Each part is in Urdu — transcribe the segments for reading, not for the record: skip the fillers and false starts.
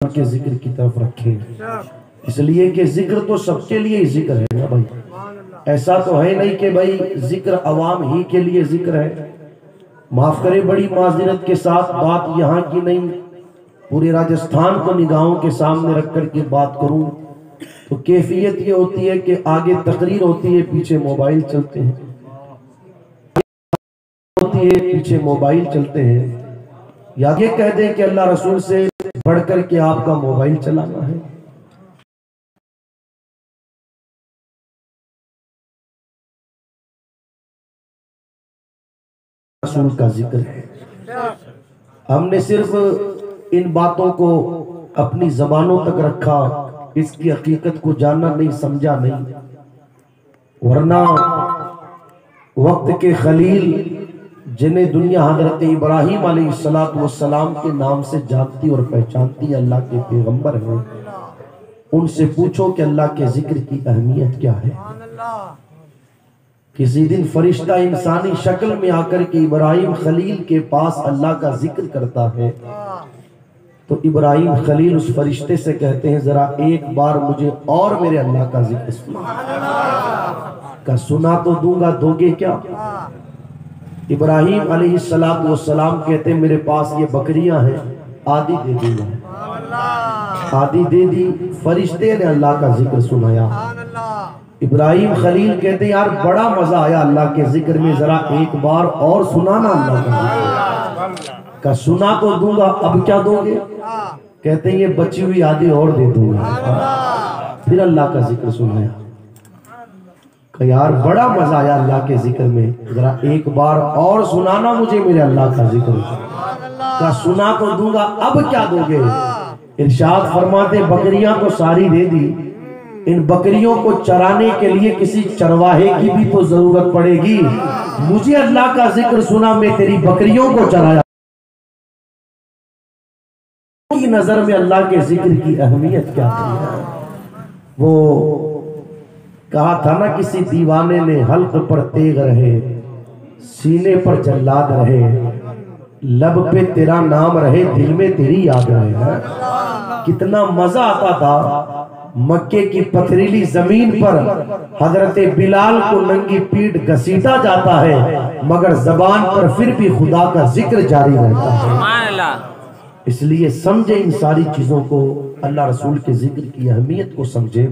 کے ذکر کی طرف رکھیں، اس لیے کہ ذکر تو سب کے لیے ہی ذکر ہے نا بھائی. ایسا تو ہے نہیں کہ بھائی ذکر عوام ہی کے لیے ذکر ہے. معاف کرے بڑی معذرت کے ساتھ بات یہاں کی نہیں، پورے راجستھان کو نگاہوں کے سامنے رکھ کر کے بات کروں تو کیفیت یہ ہوتی ہے کہ آگے تقریر ہوتی ہے، پیچھے موبائل چلتے ہیں، ہوتی ہے پیچھے موبائل چلتے ہیں. یا یہ کہہ دیں کہ اللہ رسول سے بڑھ کر کے آپ کا موبائل چلانا ہے. رسول کا ذکر ہے. ہم نے صرف ان باتوں کو اپنی زبانوں تک رکھا، اس کی حقیقت کو جانا نہیں، سمجھا نہیں. ورنہ وقت کے خلیل جنہیں دنیا حضرت ابراہیم علیہ السلام کے نام سے جانتی اور پہچانتی، اللہ کے پیغمبر ہیں، ان سے پوچھو کہ اللہ کے ذکر کی اہمیت کیا ہے. کسی دن فرشتہ انسانی شکل میں آ کر کے ابراہیم خلیل کے پاس اللہ کا ذکر کرتا ہے تو ابراہیم خلیل اس فرشتے سے کہتے ہیں ذرا ایک بار مجھے اور میرے اللہ کا ذکر سنا تو دوں گا، دو گے کیا؟ ابراہیم علیہ السلام کہتے ہیں میرے پاس یہ بکریاں ہیں، آدھی دے دوں گا. آدھی دے دی. فرشتے نے اللہ کا ذکر سنایا. ابراہیم خلیل کہتے ہیں یار بڑا مزہ آیا اللہ کے ذکر میں، ذرا ایک بار اور سنانا اللہ کا ذکر. کہ سنا تو دوں گا، اب کیا دو گے؟ کہتے ہیں یہ بچی ہوئی آدھی اور دے دوں گا. پھر اللہ کا ذکر سنایا کہ یار بڑا مزہ آیا اللہ کے ذکر میں، ذرا ایک بار اور سنانا مجھے میرے اللہ کا ذکر. کہ سنا تو دوں گا، اب کیا دو گے؟ ارشاد فرماتے بکریاں تو ساری دے دی، ان بکریوں کو چرانے کے لیے کسی چرواہے کی بھی تو ضرورت پڑے گی. مجھے اللہ کا ذکر سنا، میں تیری بکریوں کو چرایا. کی نظر میں اللہ کے ذکر کی اہمیت کیا تھی؟ وہ کہا تھا نا کسی دیوانے نے حلق پر تیغ رہے، سینے پر جلاد رہے، لب پہ تیرا نام رہے، دل میں تیری یاد رہے. کتنا مزہ آتا تھا مکے کی پتھریلی زمین پر حضرت بلال کو ننگی پیٹ گھسیٹا جاتا ہے مگر زبان پر پھر بھی خدا کا ذکر جاری رہتا ہے. اس لیے سمجھے ان ساری چیزوں کو، اللہ رسول کے ذکر کی اہمیت کو سمجھے.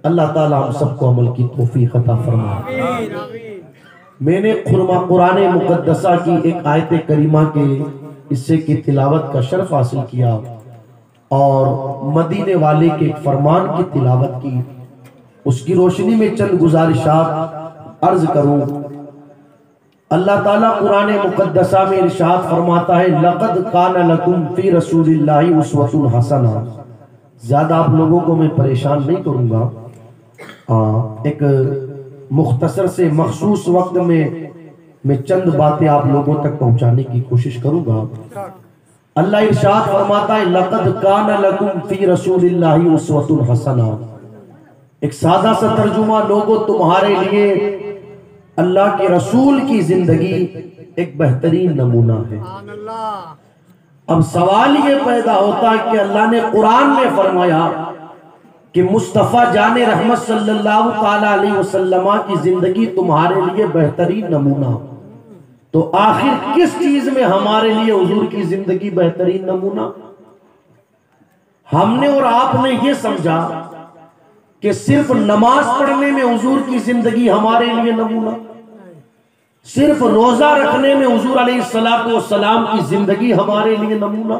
اللہ تعالی ہم سب کو عمل کی توفیق عطا فرمائے. میں نے قرآن مقدسہ کی ایک آیت کریمہ کے حصے کی تلاوت کا شرف حاصل کیا اور مدینے والے کے ایک فرمان کی تلاوت کی. اس کی روشنی میں چند گزارشات عرض کروں. اللہ تعالیٰ قرآن مقدسہ میں ارشاد فرماتا ہے لَقَدْ كَانَ لَكُمْ فِي رَسُولِ اللَّهِ أُسْوَةٌ حَسَنَةٌ. زیادہ آپ لوگوں کو میں پریشان نہیں کروں گا، ایک مختصر سے مخصوص وقت میں چند باتیں آپ لوگوں تک پہنچانے کی کوشش کروں گا. اللہ ارشاد فرماتا ہے لَقَدْ كَانَ لَكُمْ فِي رَسُولِ اللَّهِ أُسْوَةٌ حَسَنَةٌ. ایک سادہ سا ترجمہ، لوگوں تمہارے لیے اللہ کے رسول کی زندگی ایک بہترین نمونہ ہے. اب سوال یہ پیدا ہوتا ہے کہ اللہ نے قرآن میں فرمایا کہ مصطفیٰ جان رحمت صلی اللہ تعالی علیہ وسلم کی زندگی تمہارے لیے بہترین نمونہ، تو آخر کس چیز میں ہمارے لیے حضور کی زندگی بہترین نمونہ؟ ہم نے اور آپ نے یہ سمجھا کہ صرف نماز پڑھنے میں حضور کی زندگی ہمارے لیے نمونہ، صرف روزہ رکھنے میں حضور علیہ السلام کی زندگی ہمارے لیے نمونہ،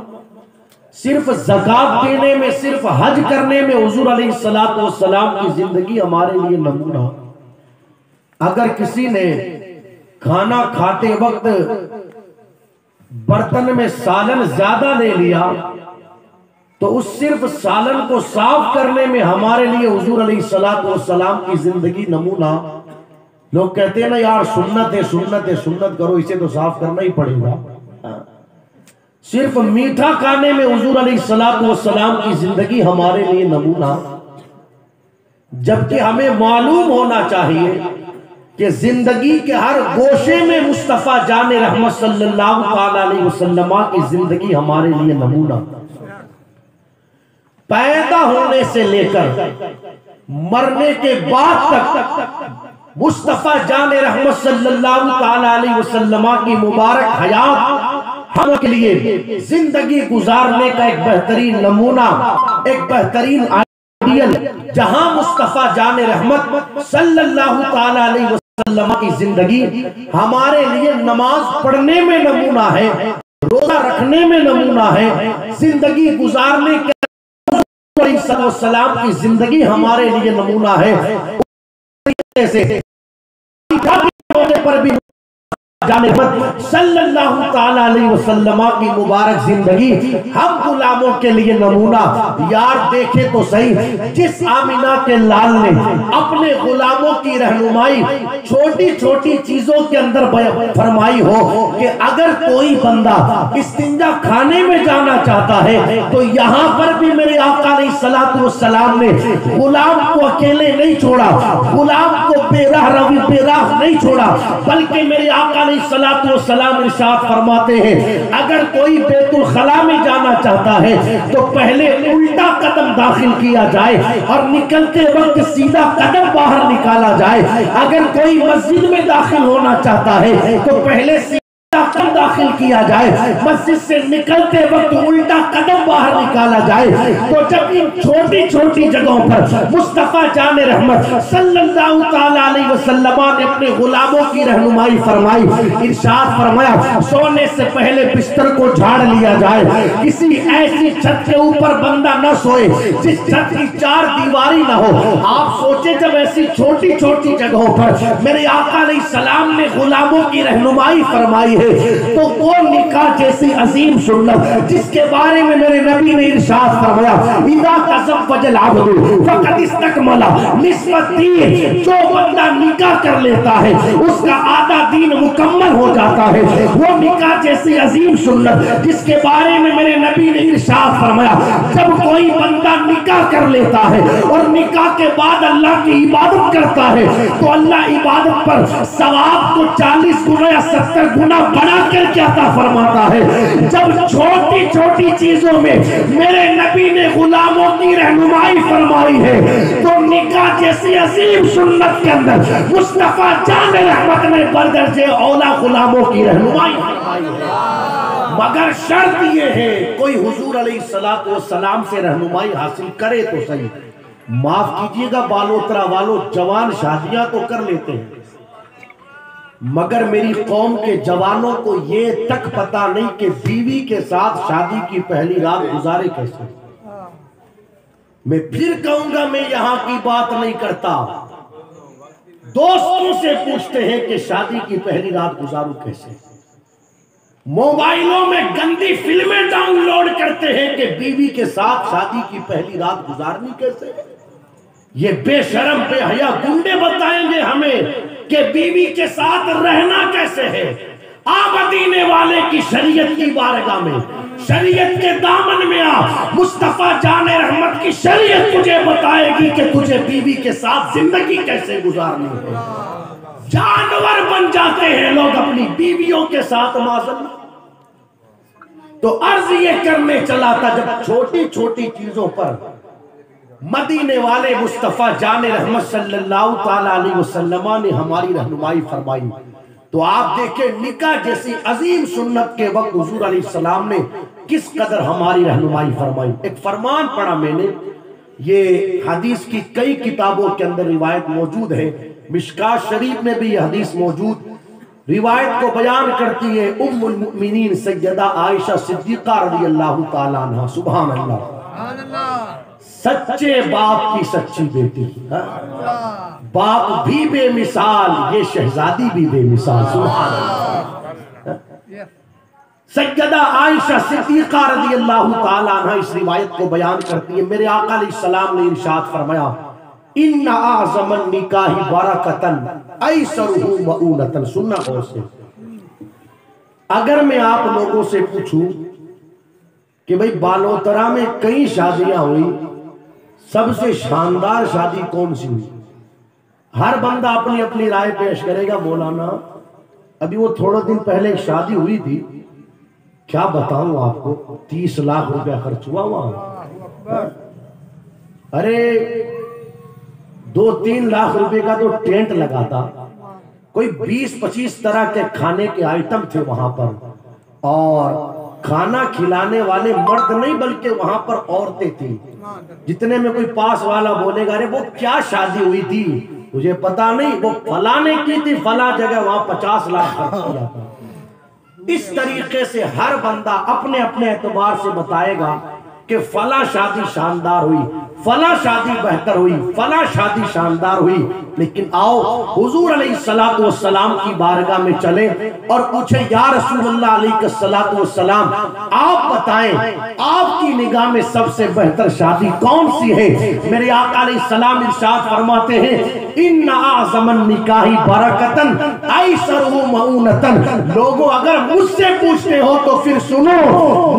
صرف زکوٰۃ دینے میں، صرف حج کرنے میں حضور علیہ السلام کی زندگی ہمارے لیے نمونہ. اگر کسی نے کھانا کھاتے وقت برتن میں سالن زیادہ لے لیا تو اس صرف سالن کو صاف کرنے میں ہمارے لیے حضور علیہ السلام کی زندگی نمونہ. لوگ کہتے ہیں نا یار سنت ہے سنت ہے، سنت کرو، اسے تو صاف کرنا ہی پڑے گا. صرف میٹھا کھانے میں حضور علیہ السلام کی زندگی ہمارے لیے نمونہ، جبکہ ہمیں معلوم ہونا چاہیے کہ زندگی کے ہر گوشے میں مصطفیٰ جان رحمت صلی اللہ علیہ وسلم کی زندگی ہمارے لیے نمونہ. پیدا ہونے سے لے کر مرنے کے بعد تک مصطفیٰ جان رحمت صلی اللہ تعالی علیہ وسلم کی مبارک حیات ہم کے لیے زندگی گزارنے کا ایک بہترین نمونہ، ایک بہترین آئیڈیل، جہاں مصطفیٰ جان رحمت صلی اللہ تعالی علیہ وسلم کی زندگی ہمارے لیے نماز پڑھنے میں نمونہ ہے، روزہ رکھنے میں نمونہ ہے، زندگی گزارنے کے علیہ السلام کی زندگی ہمارے لیے نمونہ ہے۔ پر بھی صلی اللہ تعالی علیہ وسلم کی مبارک زندگی ہم غلاموں کے لیے نمونہ۔ یار دیکھے تو صحیح، جس آمینہ کے لال نے اپنے غلاموں کی رہنمائی چھوٹی چھوٹی چیزوں کے اندر فرمائی ہو کہ اگر کوئی بندہ استنجا خانے میں جانا چاہتا ہے تو یہاں پر بھی میرے آقا علیہ السلام نے غلام کو اکیلے نہیں چھوڑا، غلام کو بے راہ نہیں چھوڑا، بلکہ میرے آقا علیہ السلام ارشاد فرماتے ہیں اگر کوئی بیت الخلا میں جانا چاہتا ہے تو پہلے الٹا قدم داخل کیا جائے اور نکلتے وقت سیدھا قدم باہر نکالا جائے۔ اگر کوئی مسجد میں داخل ہونا چاہتا ہے تو پہلے قدم داخل کیا جائے، مسجد سے نکلتے وقت الٹا قدم باہر نکالا جائے۔ تو جب ان چھوٹی چھوٹی جگہوں پر مصطفیٰ جان رحمت صلی اللہ تعالی علیہ وسلم نے اپنے غلاموں کی رہنمائی فرمائی، ارشاد فرمایا سونے سے پہلے بستر کو جھاڑ لیا جائے، کسی ایسی چھت کے اوپر بندہ نہ سوئے جس چھت کی چار دیواری نہ ہو۔ آپ سوچیں جب ایسی چھوٹی چھوٹی جگہوں پر میرے آقا علیہ السلام نے غلاموں کی رہنمائی فرمائی ہے تو وہ نکاح جیسی عظیم سنت جس کے بارے میں میرے نبی نے ارشاد فرمایا اذا تزوج العبد فقد استکمل نصف الدین، جو بندہ نکاح کر لیتا ہے اس کا آدھا دین مکمل ہو جاتا ہے۔ وہ نکاح جیسی عظیم سنت جس کے بارے میں میرے نبی نے ارشاد فرمایا جب کوئی بندہ نکاح کر لیتا ہے اور نکاح کے بعد اللہ کی عبادت کرتا ہے تو اللہ عبادت پر ثواب کو 40 گنا یا 70 گنا بڑھا کر کیا عطا فرماتا ہے۔ جب چھوٹی چھوٹی چیزوں میں میرے نبی نے غلاموں کی رہنمائی فرمائی ہے تو نکاح جیسی عظیم سنت کے اندر مصطفیٰ جان رحمت نے بردرجہ اولا غلاموں کی رہنمائی فرمائی ہے، مگر شرط یہ ہے کوئی حضور علیہ السلام سے رہنمائی حاصل کرے تو صحیح۔ معاف کیجئے گا بالوترا والو، جوان شادیاں تو کر لیتے ہیں مگر میری قوم کے جوانوں کو یہ تک پتا نہیں کہ بیوی کے ساتھ شادی کی پہلی رات گزارے کیسے۔ میں پھر کہوں گا میں یہاں کی بات نہیں کرتا، دوستوں سے پوچھتے ہیں کہ شادی کی پہلی رات گزاروں کیسے۔ موبائلوں میں گندی فلمیں ڈاؤن لوڈ کرتے ہیں کہ بیوی کے ساتھ شادی کی پہلی رات گزارنی کیسے۔ یہ بے شرم بے حیا گنڈے بتائیں گے ہمیں کہ بیوی کے ساتھ رہنا کیسے ہے۔ آ مدینے والے کی شریعت کی بارگاہ میں، شریعت کے دامن میں آ، مصطفیٰ جان رحمت کی شریعت تجھے بتائے گی کہ تجھے بیوی کے ساتھ زندگی کیسے گزارنی ہے۔ جانور بن جاتے ہیں لوگ اپنی بیویوں کے ساتھ معذرت۔ تو عرض یہ کرنے چلا تھا جب چھوٹی چھوٹی چیزوں پر مدینے والے مصطفیٰ جان رحمت صلی اللہ تعالی علیہ وسلم نے ہماری رہنمائی فرمائی تو آپ دیکھیں نکاح جیسی عظیم سنت کے وقت حضور علیہ السلام نے کس قدر ہماری رہنمائی فرمائی۔ ایک فرمان پڑھا میں نے، یہ حدیث کی کئی کتابوں کے اندر روایت موجود ہے، مشکات شریف میں بھی یہ حدیث موجود، روایت کو بیان کرتی ہے ام المؤمنین سیدہ عائشہ صدیقہ رضی اللہ تعالیٰ عنہ۔ سبحان اللہ، سچے باپ کی سچی بیٹی، باپ بھی بے مثال، یہ شہزادی بھی بے مثال۔ سبحان اللہ، سیدہ عائشہ صدیقہ رضی اللہ تعالیٰ عنہ اس روایت کو بیان کرتی ہے، میرے آقا علیہ السلام نے ارشاد فرمایا ان اعظم النکاح برکتن ایسرہ مؤونتن۔ سننا غور سے، اگر میں آپ لوگوں سے پوچھوں کہ بھئی بالوترا میں کئی شادیاں ہوئی، سب سے شاندار شادی کون سی ہوئی، ہر بندہ اپنی اپنی رائے پیش کرے گا۔ مولانا ابھی وہ تھوڑے دن پہلے ایک شادی ہوئی تھی، کیا بتاؤں آپ کو، 30 لاکھ روپیہ خرچ ہوا وہاں، ارے 2-3 لاکھ روپے کا تو ٹینٹ لگا تھا، کوئی 20-25 طرح کے کھانے کے آئٹم تھے وہاں پر، اور کھانا کھلانے والے مرد نہیں بلکہ وہاں پر عورتیں تھیں. جتنے میں کوئی پاس والا بولے گا ارے وہ کیا شادی ہوئی تھی، مجھے پتا نہیں، وہ فلاں نے کی تھی فلاں جگہ، وہاں 50 لاکھ خرچ کیا تھا. اس طریقے سے ہر بندہ اپنے اپنے اعتبار سے بتائے گا کہ فلاں شادی شاندار ہوئی، فلاں شادی بہتر ہوئی، فلاں شادی شاندار ہوئی. لیکن آؤ حضور علیہ السلام کی بارگاہ میں چلیں اور پوچھیں یا رسول اللہ علیہ السلام آپ بتائیں آپ کی نگاہ میں سب سے بہتر شادی کون سی ہے؟ میرے آقا علیہ السلام ارشاد فرماتے ہیں ان اعظم النکاح برکتن ایسرہ معونتن. لوگوں اگر مجھ سے پوچھتے ہو تو پھر سنو،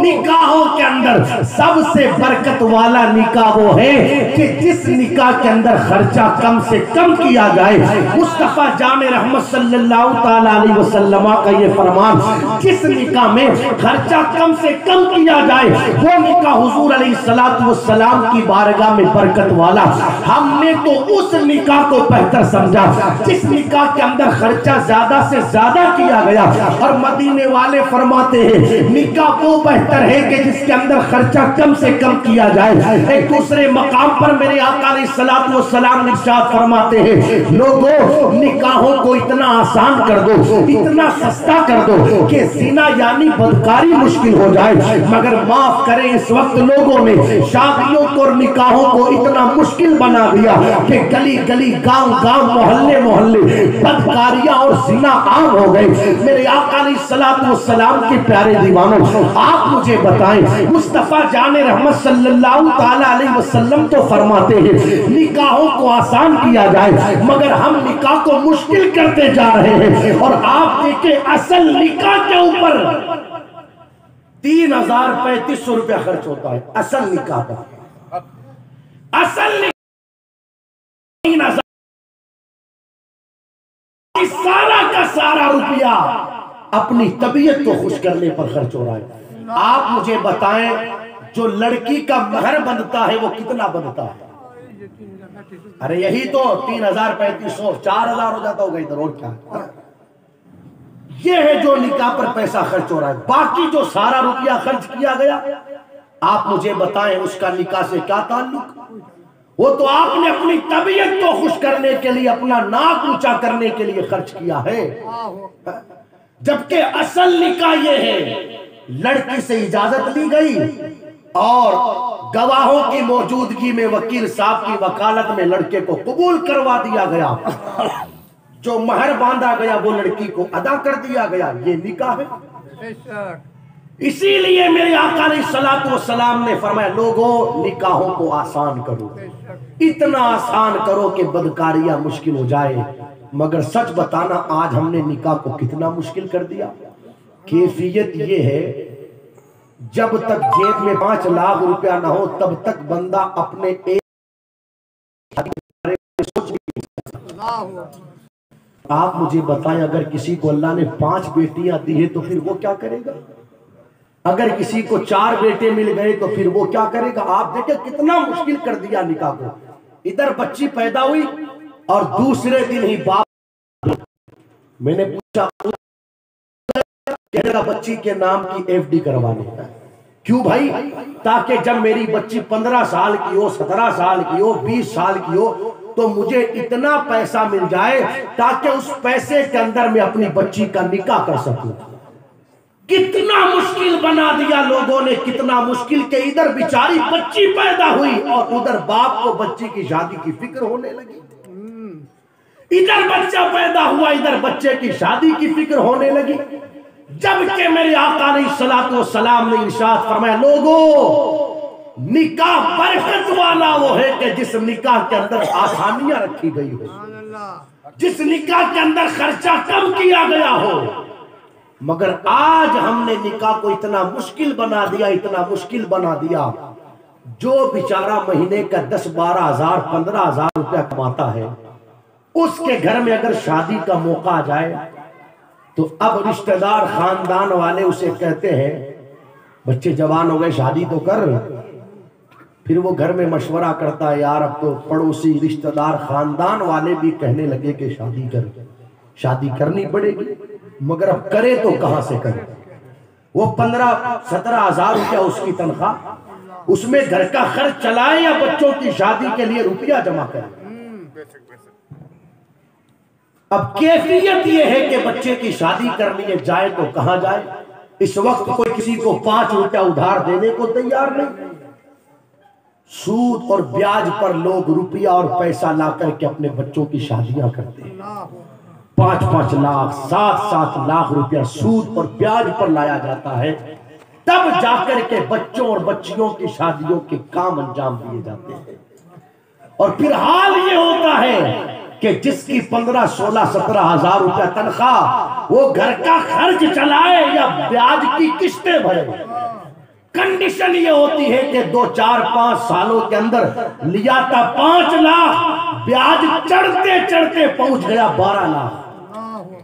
نکاحوں کے اندر سب سے برکت والا نکاح وہ ہے کہ جس نکاح کے اندر خرچہ کم سے کم کیا جائے. مصطفیٰ جامع رحمت صلی اللہ تعالیٰ علیہ وسلم کا یہ فرمان، جس نکاح میں خرچہ کم سے کم کیا جائے وہ نکاح حضور علیہ السلام کی بارگاہ میں برکت والا. ہم نے تو اس نکاح کو بہتر سمجھا جس نکاح کے اندر خرچہ زیادہ سے زیادہ کیا گیا، اور مدینے والے فرماتے ہیں نکاح وہ بہتر ہے کہ جس کے اندر خرچہ کم سے کم کیا جائے. ایک دوسرے مقام پر میرے آقا علیہ السلام ارشاد فرماتے ہیں لوگوں نکاحوں کو اتنا آسان کر دو، اتنا سستا کر دو کہ زنا یعنی بدکاری مشکل ہو جائے. مگر معاف کریں اس وقت لوگوں نے شادیوں کو اور نکاحوں کو اتنا مشکل بنا دیا کہ گلی گلی گاؤں گاؤں محلے محلے بدکاریاں اور زنا عام ہو گئے. میرے آقا علیہ السلام کے پیارے دیوانوں آپ مجھے بتائیں مصطفیٰ جان رحمت صلی اللہ تعالیٰ علیہ وسلم تو فرماتے ہیں نکاحوں کو آسان کیا جائے، مگر ہم نکاح کو مشکل کرتے جا رہے ہیں. اور آپ دیکھیں اصل نکاح کے اوپر 3000-3500 روپیہ خرچ ہوتا ہے. اصل نکاح کا اصل نکاح 3000، سارا کا سارا روپیہ اپنی طبیعت کو خوش کرنے پر خرچ ہو رہا ہے. آپ مجھے بتائیں جو لڑکی کا مہر بنتا ہے وہ کتنا بنتا ہے؟ ارے یہی تو 3000-3500 4000 ہو جاتا ہوگا ادھر، اور کیا. یہ ہے جو نکاح پر پیسہ خرچ ہو رہا ہے. باقی جو سارا روپیہ خرچ کیا گیا آپ مجھے بتائیں اس کا نکاح سے کیا تعلق؟ وہ تو آپ نے اپنی طبیعت کو خوش کرنے کے لیے، اپنا ناک اونچا کرنے کے لیے خرچ کیا ہے. جبکہ اصل نکاح یہ ہے لڑکی سے اجازت لی گئی اور گواہوں کی موجودگی میں وکیل صاحب کی وکالت میں لڑکے کو قبول کروا دیا گیا، جو مہر باندھا گیا وہ لڑکی کو ادا کر دیا گیا. یہ نکاح ہے. اسی لیے میرے آقا علیہ السلام نے فرمایا لوگوں نکاحوں کو آسان کرو، اتنا آسان کرو کہ بدکاریاں مشکل ہو جائے. مگر سچ بتانا آج ہم نے نکاح کو کتنا مشکل کر دیا. کیفیت یہ ہے جب تک جیب میں 5 لاکھ روپیہ نہ ہو تب تک بندہ اپنے آپ مجھے بتائیں اگر کسی کو اللہ نے 5 بیٹیاں دی ہے تو پھر وہ کیا کرے گا؟ اگر کسی کو 4 بیٹے مل گئے تو پھر وہ کیا کرے گا؟ آپ دیکھیں کتنا مشکل کر دیا نکاح کو. ادھر بچی پیدا ہوئی اور دوسرے دن ہی باپ، میں نے پوچھا بچی کے نام کی ایف ڈی کروانی ہے. کیوں بھائی؟ تاکہ جب میری بچی 15 سال کی ہو، 17 سال کی ہو، 20 سال کی ہو تو مجھے اتنا پیسہ مل جائے تاکہ اس پیسے کے اندر میں اپنی بچی کا نکاح کر سکوں. کتنا مشکل بنا دیا لوگوں نے، کتنا مشکل کہ ادھر بیچاری بچی پیدا ہوئی اور ادھر باپ کو بچی کی شادی کی فکر ہونے لگی. ادھر بچہ پیدا ہوا ادھر بچے کی شادی کی فکر ہونے لگی. جبکہ میرے آقا علیہ السلام نے ارشاد فرمایا لوگوں نکاح برکت والا وہ ہے کہ جس نکاح کے اندر آسانیاں رکھی گئی ہو، جس نکاح کے اندر خرچہ کم کیا گیا ہو. مگر آج ہم نے نکاح کو اتنا مشکل بنا دیا، اتنا مشکل بنا دیا. جو بیچارہ مہینے کا 10-12 ہزار 15 ہزار روپیہ کماتا ہے اس کے گھر میں اگر شادی کا موقع آ جائے تو اب رشتہ دار خاندان والے اسے کہتے ہیں بچے جوان ہو گئے شادی تو کر. پھر وہ گھر میں مشورہ کرتا ہے، یار اب تو پڑوسی رشتہ دار خاندان والے بھی کہنے لگے کہ شادی کرنی پڑے گی، مگر اب کرے تو کہاں سے کرے؟ وہ 15-17 ہزار روپیہ اس کی تنخواہ، اس میں گھر کا خرچ چلائے یا بچوں کی شادی کے لیے روپیہ جمع کرے؟ اب کیفیت یہ ہے کہ بچے کی شادی کرنی ہے، جائے تو کہاں جائے؟ اس وقت کوئی کسی کو 5 روپیہ ادھار دینے کو تیار نہیں۔ سود اور بیاج پر لوگ روپیہ اور پیسہ لا کر کے اپنے بچوں کی شادیاں کرتے ہیں۔ 5-5 لاکھ 7-7 لاکھ روپیہ سود اور بیاج پر لایا جاتا ہے، تب جا کر کے بچوں اور بچیوں کی شادیوں کے کام انجام دیے جاتے ہیں۔ اور پھر حال یہ ہوتا ہے کہ جس کی 15-16-17 ہزار روپیہ تنخواہ، وہ گھر کا خرچ چلائے یا بیاج کی قسطیں بھرے۔ کنڈیشن یہ ہوتی ہے کہ 2-4-5 سالوں کے اندر لیا تھا 5 لاکھ، بیاج چڑھتے چڑھتے پہنچ گیا 12 لاکھ،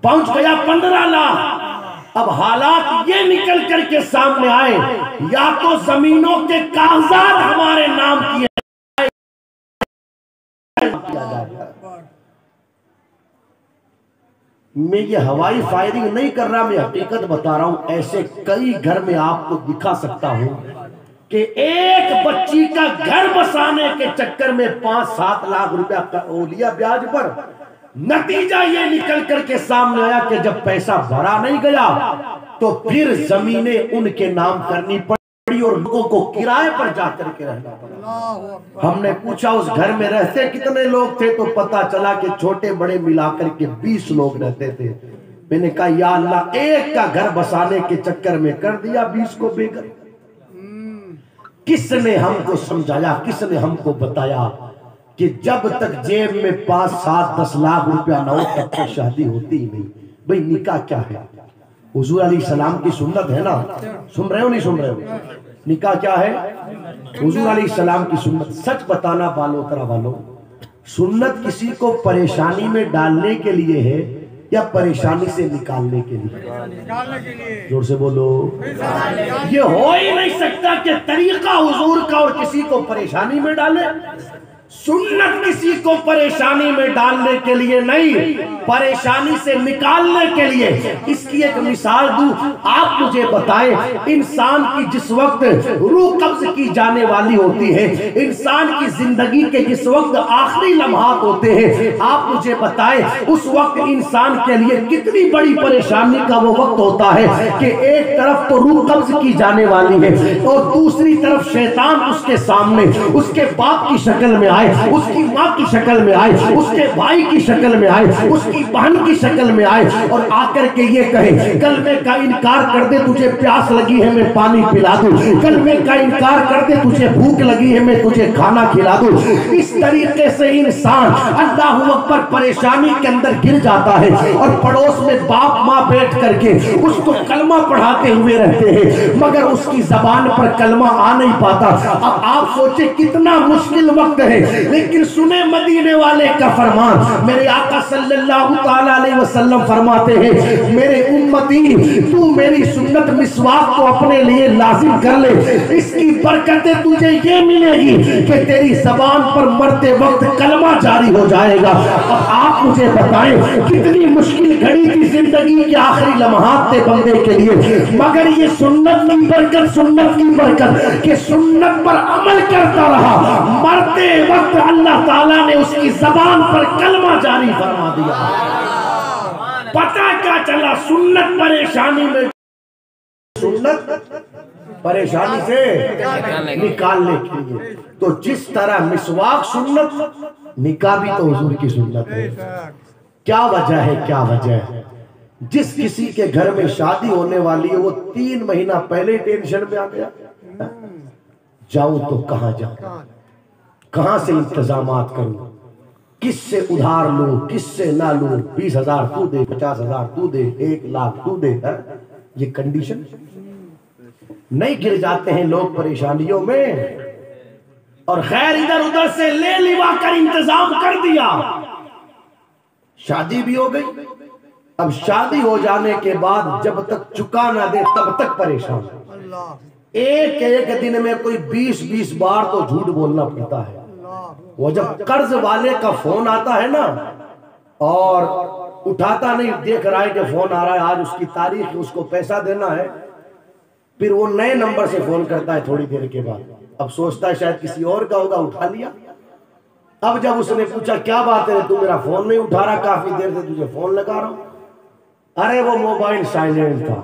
پہنچ گیا 15 لاکھ۔ اب حالات یہ نکل کر کے سامنے آئے، یا تو زمینوں کے کاغذات ہمارے نام کیے میں یہ ہوائی فائرنگ نہیں کر رہا، میں حقیقت بتا رہا ہوں۔ ایسے کئی گھر میں آپ کو دکھا سکتا ہوں کہ ایک بچی کا گھر بسانے کے چکر میں 5-7 لاکھ روپیہ لیا بیاج پر۔ نتیجہ یہ نکل کر کے سامنے آیا کہ جب پیسہ بھرا نہیں گیا تو پھر زمینیں ان کے نام کرنی پڑی اور لوگوں کو کرائے پر جا کر کے رہنا پڑا۔ ہم نے پوچھا اس گھر میں رہتے کتنے لوگ تھے، تو پتا چلا کہ چھوٹے بڑے ملا کر کے 20 لوگ رہتے تھے۔ میں نے کہا یا اللہ، ایک کا گھر بسانے کے چکر میں کر دیا 20 کو بے گھر۔ کس نے ہم کو سمجھایا، کس نے ہم کو بتایا کہ جب تک جیب میں 5-7-10 لاکھ روپیہ نہ ہو تب تک شادی ہوتی ہی نہیں؟ بھئی نکاح کیا ہے؟ حضور علیہ السلام کی سنت ہے نا، سن رہے ہو نہیں سن رہے ہو؟ نکاح کیا ہے؟ حضور علیہ السلام کی سنت۔ سچ بتانا بالو ترا والو، سنت کسی کو پریشانی میں ڈالنے کے لیے ہے یا پریشانی سے نکالنے کے لیے؟ زور سے بولو۔ یہ ہو ہی نہیں سکتا کہ طریقہ حضور کا اور کسی کو پریشانی میں ڈالے۔ سنت کسی کو پریشانی میں ڈالنے کے لیے نہیں، پریشانی سے نکالنے کے لیے۔ اس کی ایک مثال دوں، آپ مجھے بتائیں، انسان کی جس وقت روح قبض کی جانے والی ہوتی ہے، انسان کی زندگی کے جس وقت آخری لمحات ہوتے ہیں، آپ مجھے بتائیں اس وقت انسان کے لیے کتنی بڑی پریشانی کا وہ وقت ہوتا ہے کہ ایک طرف تو روح قبض کی جانے والی ہے اور دوسری طرف شیطان اس کے سامنے اس کے باپ کی شکل میں آئے، اس کی ماں کی شکل میں آئے، اس کے بھائی کی شکل میں آئے، اس کی بہن کی شکل میں آئے اور آ کر کے یہ کہے کلمے کا انکار کر دے، تجھے پیاس لگی ہے میں پانی پلا دوں، کلمے کا انکار کر دے، تجھے بھوک لگی ہے میں تجھے کھانا کھلا دوں۔ اس طریقے سے انسان اللہ اکبر پریشانی کے اندر گر جاتا ہے اور پڑوس میں باپ ماں بیٹھ کر کے اس کو کلمہ پڑھاتے ہوئے رہتے ہیں مگر اس کی زبان پر کلمہ آ نہیں پاتا۔ اب آپ سوچیں کتنا مشکل وقت ہے، لیکن سنیں مدینے والے کا فرمان۔ میرے آقا صلی اللہ تعالیٰ علیہ وسلم فرماتے ہیں، میرے امتی تو میری سنت مسواک کو اپنے لیے لازم کر لے، اس کی برکتیں تجھے یہ ملے گی کہ تیری زبان پر مرتے وقت کلمہ جاری ہو جائے گا۔ اب آپ مجھے بتائیں کتنی مشکل گھڑی تھی زندگی کے آخری لمحات تھے بندے کے لیے، مگر یہ سنت کی برکت، سنت کی برکت کہ سنت پر عمل کرتا رہا، مرتے وقت اللہ تعالیٰ نے اس کی زبان پر کلمہ جاری فرما دیا۔ پتہ کیا چلا؟ سنت پریشانی میں، سنت پریشانی سے نکالنے کے لیے۔ تو جس طرح مسواک سنت، نکاح بھی تو حضور کی سنت ہے۔ کیا وجہ ہے؟ کیا وجہ ہے؟ جس کسی کے گھر میں شادی ہونے والی ہے وہ 3 مہینہ پہلے ٹینشن میں آ گیا، جاؤں تو کہاں جاؤں، کہاں سے انتظامات کروں، کس سے ادھار لوں، کس سے نہ لوں، 20,000 تو دے، 50,000 تو دے، 1 لاکھ تو دے۔ یہ کنڈیشن نہیں گر جاتے ہیں لوگ پریشانیوں میں، اور خیر ادھر ادھر سے لے لیوا کر انتظام کر دیا، شادی بھی ہو گئی۔ اب شادی ہو جانے کے بعد جب تک چکا نہ دے تب تک پریشان۔ ایک دن میں کوئی 20 بار تو جھوٹ بولنا پڑتا ہے۔ وہ جب قرض والے کا فون آتا ہے نا اور اٹھاتا نہیں، دیکھ رہا ہے کہ فون آ رہا ہے، آج اس کی تاریخ، اس کو پیسہ دینا ہے، پھر وہ نئے نمبر سے فون کرتا ہے تھوڑی دیر کے بعد، اب سوچتا ہے شاید کسی اور کا ہوگا، اٹھا لیا۔ اب جب اس نے پوچھا کیا بات ہے تو میرا فون نہیں اٹھا رہا، کافی دیر سے تجھے فون لگا رہا ہوں۔ ارے وہ موبائل سائلنٹ تھا،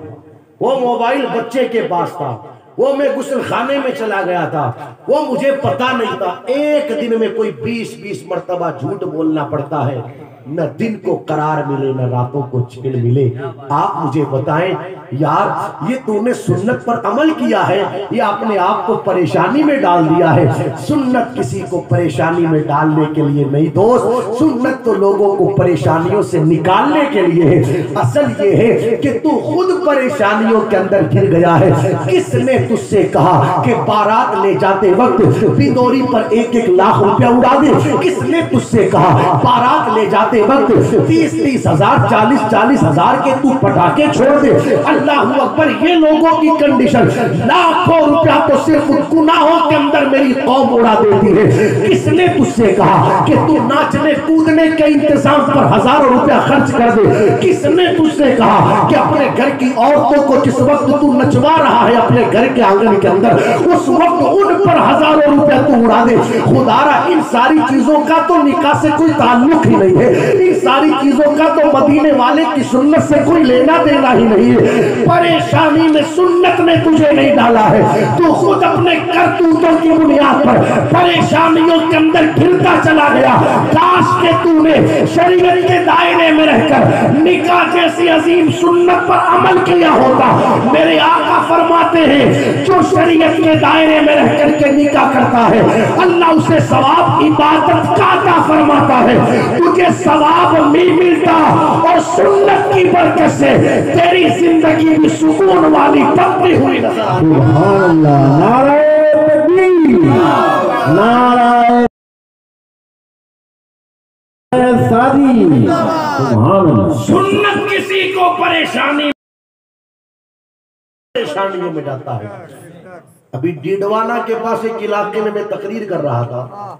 وہ موبائل بچے کے پاس تھا، وہ میں غسل خانے میں چلا گیا تھا، وہ مجھے پتا نہیں تھا۔ ایک دن میں کوئی 20 مرتبہ جھوٹ بولنا پڑتا ہے، نہ دن کو قرار ملے نہ راتوں کو چین ملے۔ آپ مجھے بتائیں یار، یہ تو نے سنت پر عمل کیا ہے یا اپنے آپ کو پریشانی میں ڈال دیا ہے؟ سنت کسی کو پریشانی میں ڈالنے کے لیے نہیں دوست، سنت تو لوگوں کو پریشانیوں سے نکالنے کے لیے ہے۔ اصل یہ ہے کہ تو خود پریشانیوں کے اندر گر گیا ہے۔ کس نے تجھ سے کہا کہ بارات لے جاتے وقت بندوری پر 1 لاکھ روپیہ اڑا دے؟ کس نے تجھ سے کہا بارات لے جاتے وقت 30 ہزار 40 ہزار کے تو پٹاخے چھوڑ دے؟ اللہ اکبر، یہ لوگوں کی کنڈیشن، لاکھوں روپیہ تو صرف گناہوں کے اندر میری قوم اڑا دیتی ہے۔ کس نے تجھ سے کہا کہ تو ناچنے کودنے کے انتظام پر ہزاروں روپیہ خرچ کر دے؟ کس نے تجھ سے کہا کہ اپنے گھر کی عورتوں کو جس وقت تو نچوا رہا ہے اپنے گھر کے آنگن کے اندر، اس وقت ان پر ہزاروں روپیہ تو اڑا دے؟ خدا را، ان ساری چیزوں کا تو نکاح سے کوئی تعلق ہی نہیں ہے، ان ساری چیزوں کا تو مدینے والے کی سنت سے کوئی لینا دینا ہی نہیں ہے۔ پریشانی میں سنت نے تجھے نہیں ڈالا ہے، تو خود اپنے کرتوتوں کی بنیاد پر پریشانیوں کے اندر گھرتا چلا گیا۔ کاش کہ تو نے شریعت کے دائرے میں رہ کر نکاح جیسی عظیم سنت پر عمل کیا ہوتا۔ میرے آقا فرماتے ہیں جو شریعت کے دائرے میں رہ کر کے نکاح کرتا ہے اللہ اسے ثواب عبادت کا عطا فرماتا ہے، تجھے ثواب بھی ملتا اور سنت کی برکت سے تیری زندگی بھی سکون والی بنتی ہوئی نظر آتی ہے۔ سبحان اللہ، نعرہ تکبیر، نعرہ سادی، سبحان اللہ۔ سنت کسی کو پریشانیوں میں جاتا ہے۔ ابھی ڈیڈوانا کے پاس ایک علاقے میں تقریر کر رہا تھا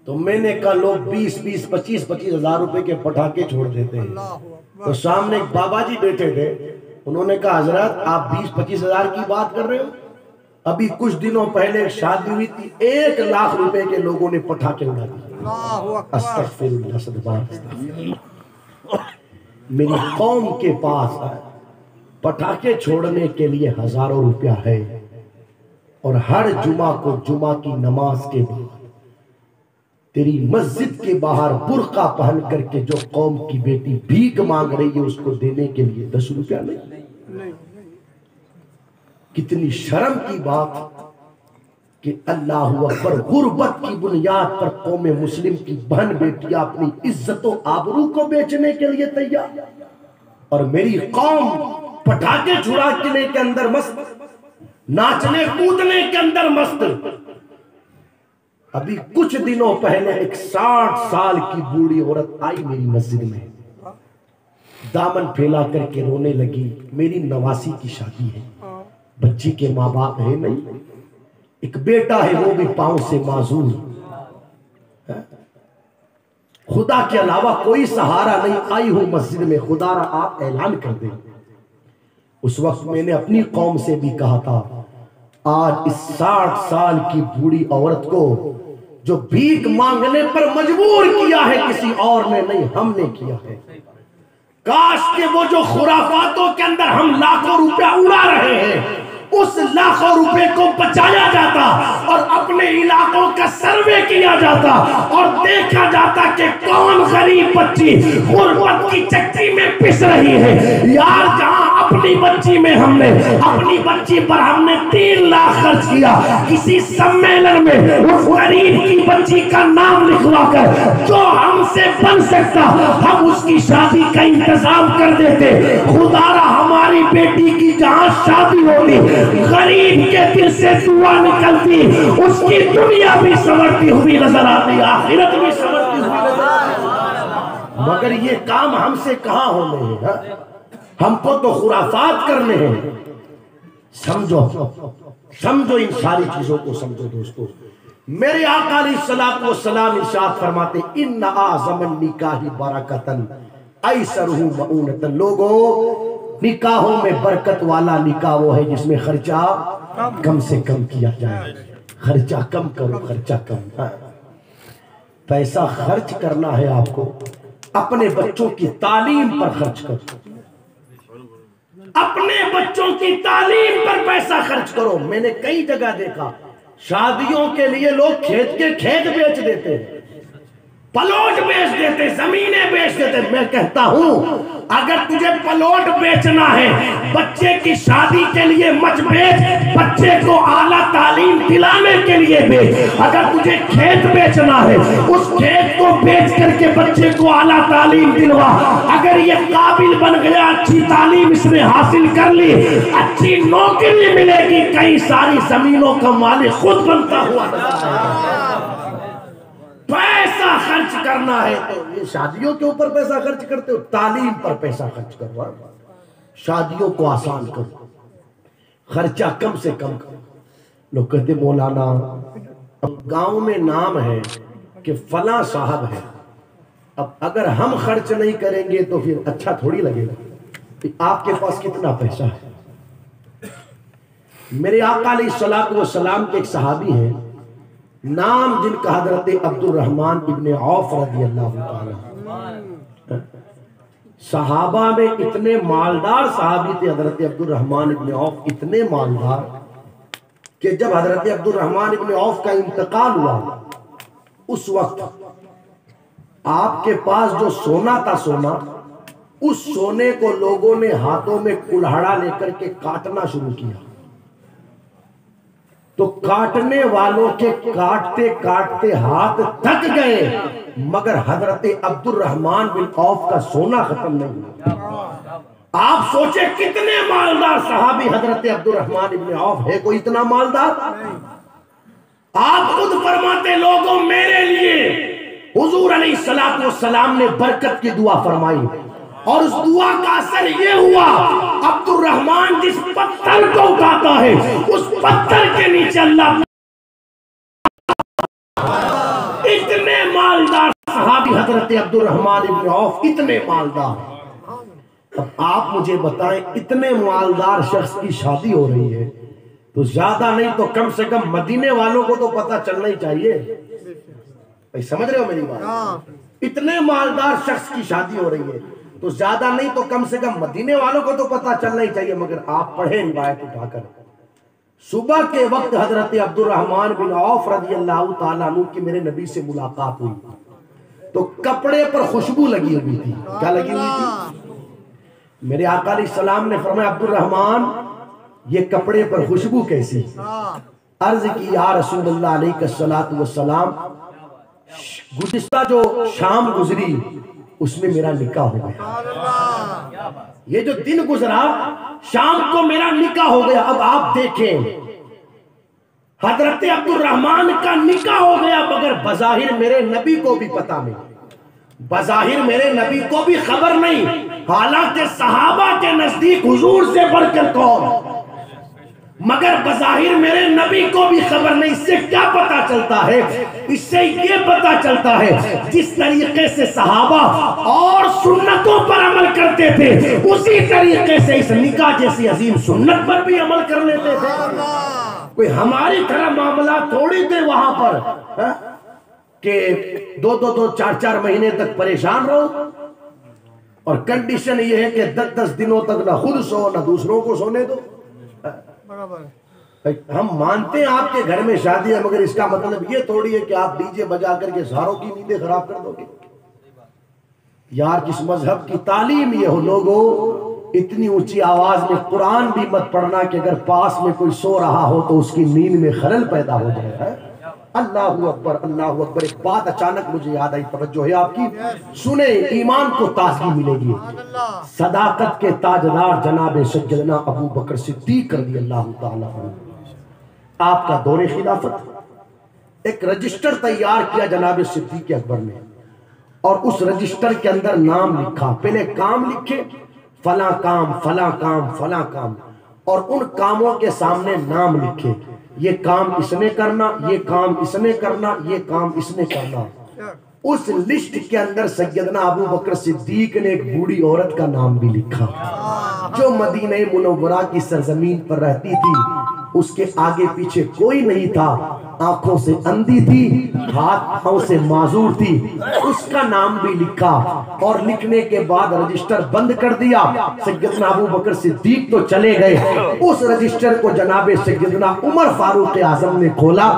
تو میں نے کہا لوگ 25 ہزار روپے کے پٹاخے چھوڑ دیتے ہیں، تو سامنے ایک بابا جی بیٹھے تھے، انہوں نے کہا حضرت آپ 20-25 ہزار کی بات کر رہے ہو؟ ابھی کچھ دنوں پہلے ایک شادی ہوئی تھی، 1 لاکھ روپے کے لوگوں نے پٹاخے اڑا دیے۔ استغفر اللہ، صدبار استغفر۔ میری قوم کے پاس پٹاخے چھوڑنے کے لیے ہزاروں روپیہ ہے، اور ہر جمعہ کو جمعہ کی نماز کے بعد تیری مسجد کے باہر برقع پہن کر کے جو قوم کی بیٹی بھیک مانگ رہی ہے اس کو دینے کے لیے 10 روپیہ نہیں۔ کتنی شرم کی بات کہ اللہ اکبر، غربت کی بنیاد پر قوم مسلم کی بہن بیٹیاں اپنی عزت و آبرو کو بیچنے کے لیے تیار، اور میری قوم پٹاخے چھڑانے کے اندر مست، ناچنے کودنے کے اندر مست۔ ابھی کچھ دنوں پہلے ایک 60 سال کی بوڑھی عورت آئی میری مسجد میں، دامن پھیلا کر کے رونے لگی، میری نواسی کی شادی ہے، بچی کے ماں باپ ہے نہیں، ایک بیٹا ہے وہ بھی پاؤں سے معذور، خدا کے علاوہ کوئی سہارا نہیں، آئی ہوں مسجد میں، خدا را آپ اعلان کر دیں۔ اس وقت میں نے اپنی قوم سے بھی کہا تھا آج اس 60 سال کی بوڑھی عورت کو جو بھیک مانگنے پر مجبور کیا ہے کسی اور نے نہیں، ہم نے کیا ہے۔ کاش کہ وہ جو خرافاتوں کے اندر ہم لاکھوں روپیہ اڑا رہے ہیں اس لاکھوں روپے کو بچایا جاتا اور اپنے علاقوں کا سروے کیا جاتا اور دیکھا جاتا کہ کون غریب بچی غربت کی چکی میں پس رہی ہے۔ یار جہاں اپنی بچی میں ہم نے اپنی بچی پر ہم نے 3 لاکھ خرچ کیا، کسی سمیلن میں اس غریب کی بچی کا نام لکھوا کر جو ہم سے بن سکتا ہم اس کی شادی کا انتظام کر دیتے۔ خدا را ہماری بیٹی کی جہاں شادی ہوتی غریب کے دل سے دعا نکلتی، اس کی دنیا بھی سنورتی ہوئی نظر آتی، آخرت بھی سنورتی ہوئی نظر آتی۔ مگر یہ کام ہم سے کہاں ہونے ہیں؟ ہم کو تو خرافات کرنے ہیں۔ سمجھو ان ساری چیزوں کو سمجھو دوستو. میرے آقا علیہ الصلوۃ والسلام ارشاد فرماتے ان اعظم النکاح برکتن ایسرہ مؤونۃ. لوگوں نکاحوں میں برکت والا نکاح وہ ہے جس میں خرچہ کم سے کم کیا جائے. خرچہ کم کرو، خرچہ کم. پیسہ خرچ کرنا ہے آپ کو، اپنے بچوں کی تعلیم پر خرچ کرو، اپنے بچوں کی تعلیم پر پیسہ خرچ کرو. میں نے کئی جگہ دیکھا شادیوں کے لیے لوگ کھیت کے کھیت بیچ دیتے، پلاٹ بیچ دیتے، زمینیں بیچ دیتے. میں کہتا ہوں اگر تجھے پلاٹ بیچنا ہے بچے کی شادی کے لیے مت بیچ، بچے کو اعلیٰ تعلیم دلانے کے لیے بیچ. اگر تجھے کھیت بیچنا ہے اس کھیت کو بیچ کر کے بچے کو اعلیٰ تعلیم دلوا. اگر یہ قابل بن گیا، اچھی تعلیم اس نے حاصل کر لی، اچھی نوکری ملے گی، کئی ساری زمینوں کا مالک خود بنتا ہوا نظر آئے گا. پیسہ خرچ کرنا ہے تو یہ شادیوں کے اوپر پیسہ خرچ کرتے ہو، تعلیم پر پیسہ خرچ کرو، شادیوں کو آسان کرو، خرچہ کم سے کم کرو. لوگ کہتے مولانا اب گاؤں میں نام ہے کہ فلاں صاحب ہے، اب اگر ہم خرچ نہیں کریں گے تو پھر اچھا تھوڑی لگے گا کہ آپ کے پاس کتنا پیسہ ہے. میرے آقا علیہ الصلوۃ والسلام کے ایک صحابی ہیں، نام جن کا حضرت عبد الرحمن ابن عوف رضی اللہ تعالی. صحابہ میں اتنے مالدار صحابی تھے حضرت عبد الرحمن ابن عوف، اتنے مالدار کہ جب حضرت عبد الرحمن ابن عوف کا انتقال ہوا اس وقت آپ کے پاس جو سونا تھا، سونا، اس سونے کو لوگوں نے ہاتھوں میں کلہڑا لے کر کے کاٹنا شروع کیا. تو کاٹنے والوں کے کاٹتے کاٹتے ہاتھ تھک گئے، مگر حضرت عبد الرحمن بن عوف کا سونا ختم نہیں ہوا. آپ سوچے کتنے مالدار صحابی حضرت عبد الرحمن بن عوف ہے، کوئی اتنا مالدار؟ آپ خود فرماتے لوگوں میرے لیے حضور علیہ الصلوۃ والسلام نے برکت کی دعا فرمائی، اور اس دعا کا اثر یہ ہوا عبد الرحمن جس پتھر کو اٹھاتا ہے اس پتھر کے نیچے اللہ. اتنے مالدار صحابی حضرت عبد الرحمن ابن عوف، اتنے مالدار. اب آپ مجھے بتائیں اتنے مالدار شخص کی شادی ہو رہی ہے تو زیادہ نہیں تو کم سے کم مدینے والوں کو تو پتہ چلنا ہی چاہیے. بھائی سمجھ رہے ہو میری بات؟ اتنے مالدار شخص کی شادی ہو رہی ہے تو زیادہ نہیں تو کم سے کم مدینے والوں کو تو پتہ چلنا ہی چاہیے. مگر آپ پڑھیں روایت اٹھا کر، صبح کے وقت حضرت عبد الرحمن بن عوف رضی اللہ تعالیٰ عنہ کی میرے نبی سے ملاقات ہوئی تو کپڑے پر خوشبو لگی ہوئی تھی. کیا لگی ہوئی تھی؟ میرے آقا علیہ السلام نے فرمایا عبد الرحمن یہ کپڑے پر خوشبو کیسی؟ عرض کی یا رسول اللہ علیہ الصلوۃ والسلام گزشتہ جو شام گزری اس میں میرا نکاح ہو گیا. یہ جو دن گزرا شام کو میرا نکاح ہو گیا. اب آپ دیکھیں حضرت عبد الرحمن کا نکاح ہو گیا مگر بظاہر میرے نبی کو بھی پتہ نہیں، بظاہر میرے نبی کو بھی خبر نہیں. حالانکہ صحابہ کے نزدیک حضور سے بڑھ کر کون، مگر بظاہر میرے نبی کو بھی خبر نہیں. اس سے کیا پتا چلتا ہے؟ اس سے یہ پتا چلتا ہے جس طریقے سے صحابہ اور سنتوں پر عمل کرتے تھے اسی طریقے سے اس نکاح جیسی عظیم سنت پر بھی عمل کر لیتے تھے. کوئی ہماری طرح معاملہ تھوڑی تھے وہاں پر کہ دو چار مہینے تک پریشان رہو اور کنڈیشن یہ ہے کہ 10 دنوں تک نہ خود سو نہ دوسروں کو سونے دو. ہم مانتے ہیں آپ کے گھر میں شادی ہے مگر اس کا مطلب یہ تھوڑی ہے کہ آپ ڈی جے بجا کر کے ساروں کی نیندیں خراب کر دو گے. یار جس مذہب کی تعلیم یہ ہو لوگوں اتنی اونچی آواز میں قرآن بھی مت پڑھنا کہ اگر پاس میں کوئی سو رہا ہو تو اس کی نیند میں خلل پیدا ہو جائے. اللہ اکبر اللہ اکبر. ایک بات اچانک مجھے یاد آئی، توجہ ہے آپ کی، سنیں ایمان کو تازگی ملے گی. صداقت کے تاجدار جناب سیدنا ابو بکر صدیق رضی اللہ تعالیٰ عنہ، آپ کا دور خلافت ایک رجسٹر تیار کیا جناب صدیق اکبر نے اور اس رجسٹر کے اندر نام لکھا. پہلے کام لکھے، فلاں کام فلاں کام فلاں کام، اور ان کاموں کے سامنے نام لکھے، یہ کام اس نے کرنا، یہ کام اس نے کرنا، یہ کام اس نے کرنا۔ اس لسٹ کے اندر سیدنا ابو بکر صدیق نے ایک بوڑھی عورت کا نام بھی لکھا جو مدینہ منورہ کی سرزمین پر رہتی تھی، اس کے آگے پیچھے کوئی نہیں تھا، آنکھوں سے اندھی تھی، ہاتھ پاؤں سے معذور تھی، اس کا نام بھی لکھا اور لکھنے کے بعد رجسٹر بند کر دیا۔ سیدنا ابو بکر صدیق تو چلے گئے، اس رجسٹر کو جناب سیدنا عمر فاروق اعظم نے کھولا،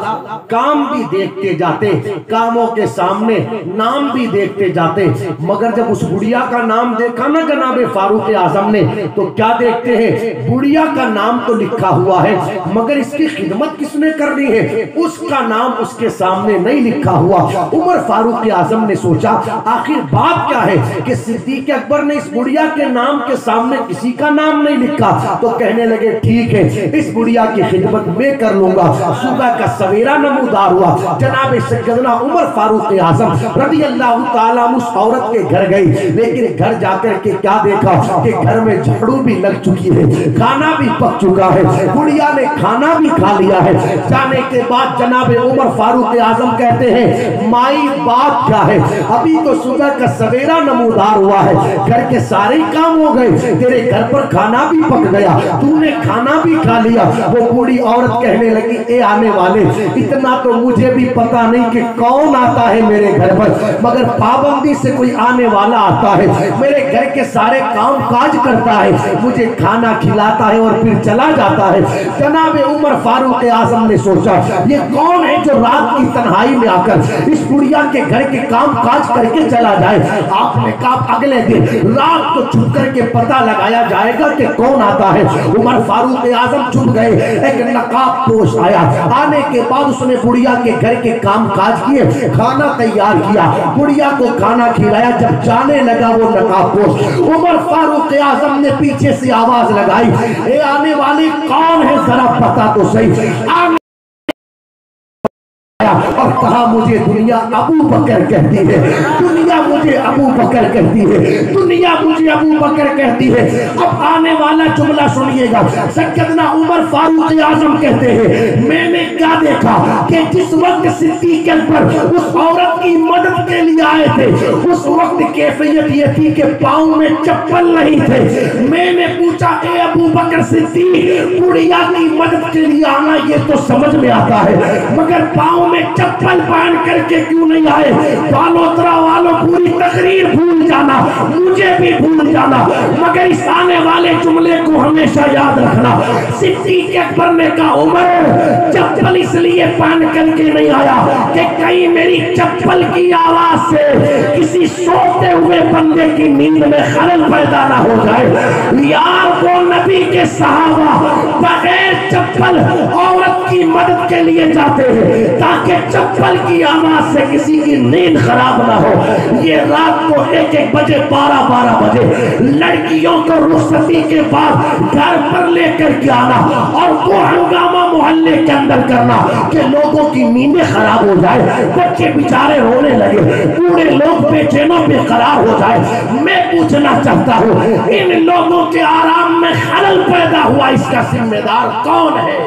کام بھی دیکھتے جاتے، کاموں کے سامنے نام بھی دیکھتے جاتے، مگر جب اس بڑھیا کا نام دیکھا نا جناب فاروق اعظم نے تو کیا دیکھتے ہیں، بڑھیا کا نام تو لکھا ہوا ہے مگر اس کی خدمت کس نے کرنی ہے، اس کا نام اس کے سامنے نہیں لکھا ہوا۔ عمر فاروق اعظم نے سوچا آخر بات کیا ہے کہ صدیق اکبر نے اس بڑھیا کے نام کے سامنے کسی کا نام نہیں لکھا، تو کہنے لگے ٹھیک ہے اس بڑھیا کی خدمت میں کر لوں گا۔ صبح کا سویرا نمودار ہوا، جناب سیدنا عمر فاروق اعظم رضی اللہ تعالیٰ اس عورت کے گھر گئی، لیکن گھر جا کر کے کیا دیکھا کہ گھر میں جھاڑو بھی لگ چکی ہے، کھانا بھی پک چکا ہے، بڑھیا نے کھانا بھی کھا لیا ہے۔ جانے کے بعد جناب عمر فاروق اعظم کہتے ہیں مائی بات کیا ہے، ابھی تو صبح کا سویرا نمودار ہوا ہے، گھر کے سارے کام ہو گئے، تیرے گھر پر کھانا بھی پک گیا، تو نے کھانا بھی کھا لیا۔ وہ بوڑھی عورت کہنے لگی اے آنے والے، اتنا تو مجھے بھی پتا نہیں کہ کون آتا ہے میرے گھر پر، مگر پابندی سے کوئی آنے والا آتا ہے، میرے گھر کے سارے کام کاج کرتا ہے، مجھے کھانا کھلاتا ہے اور پھر چلا جاتا ہے۔ جناب عمر فاروق اعظم نے سوچا یہ کون ہے جو رات کی تنہائی میں آ کر اس بڑھیا کے گھر کے کام کاج کر کے چلا جائے۔ آپ نے کہا اگلے دن رات کو چھپ کر کے پتہ لگایا جائے گا کہ کون آتا ہے۔ عمر فاروق اعظم چھپ گئے، ایک نقاب پوش آیا، آنے کے بعد اس نے بڑھیا کے گھر کے کام کاج کیے، کھانا تیار کیا، بڑھیا کو کھانا کھلایا۔ جب جانے لگا وہ نقاب پوش، عمر فاروق اعظم نے پیچھے سے آواز لگائی اے آنے والے کون ہے ذرا پتا تو صحیح، اور کہا مجھے دنیا ابو بکر کہتی ہے، دنیا مجھے ابو بکر کہتی ہے، دنیا مجھے ابو بکر کہتی ہے۔ اب آنے والا جملہ سنیے گا، سیدنا عمر فاروق اعظم کہتے ہیں میں نے کیا دیکھا کہ جس وقت صدیق اکبر اس عورت کی مدد کے لیے آئے تھے، اس وقت کیفیت یہ تھی کہ پاؤں میں چپل نہیں تھے۔ میں نے پوچھا اے ابو بکر صدیق، بڑھیا کی مدد کے لیے آنا یہ تو سمجھ میں آتا ہے، مگر پاؤں میں چپل پہن کر کے کیوں نہیں آئے؟ بالوترا والوں پوری تقریر بھول جانا، مجھے بھی بھول جانا، مگر اس آنے والے جملے کو ہمیشہ یاد رکھنا۔ صدیق اکبر نے کہا عمر چپل اس لیے پہن کر کے نہیں آیا کہ کہیں میری چپل کی آواز سے کسی سوتے ہوئے بندے کی نیند میں خلل پیدا نہ ہو جائے۔ یار وہ نبی کے صحابہ بغیر چپل عورت کی مدد کے لیے جاتے ہیں تاکہ چپل کی آواز سے کسی کی نیند خراب نہ ہو۔ یہ رات کو 1-1 بجے 12-12 بجے لڑکیوں کو رخصتی کے بعد گھر پر لے کر کے آنا اور وہ ہنگامہ محلے کے اندر کرنا کہ لوگوں کی نیندیں خراب ہو جائے، بچے بیچارے رونے لگے، بوڑھے لوگ بے چینوں بے قرار ہو جائے۔ میں پوچھنا چاہتا ہوں ان لوگوں کے آرام میں خلل پیدا ہوا، اس کا ذمہ دار کون ہے؟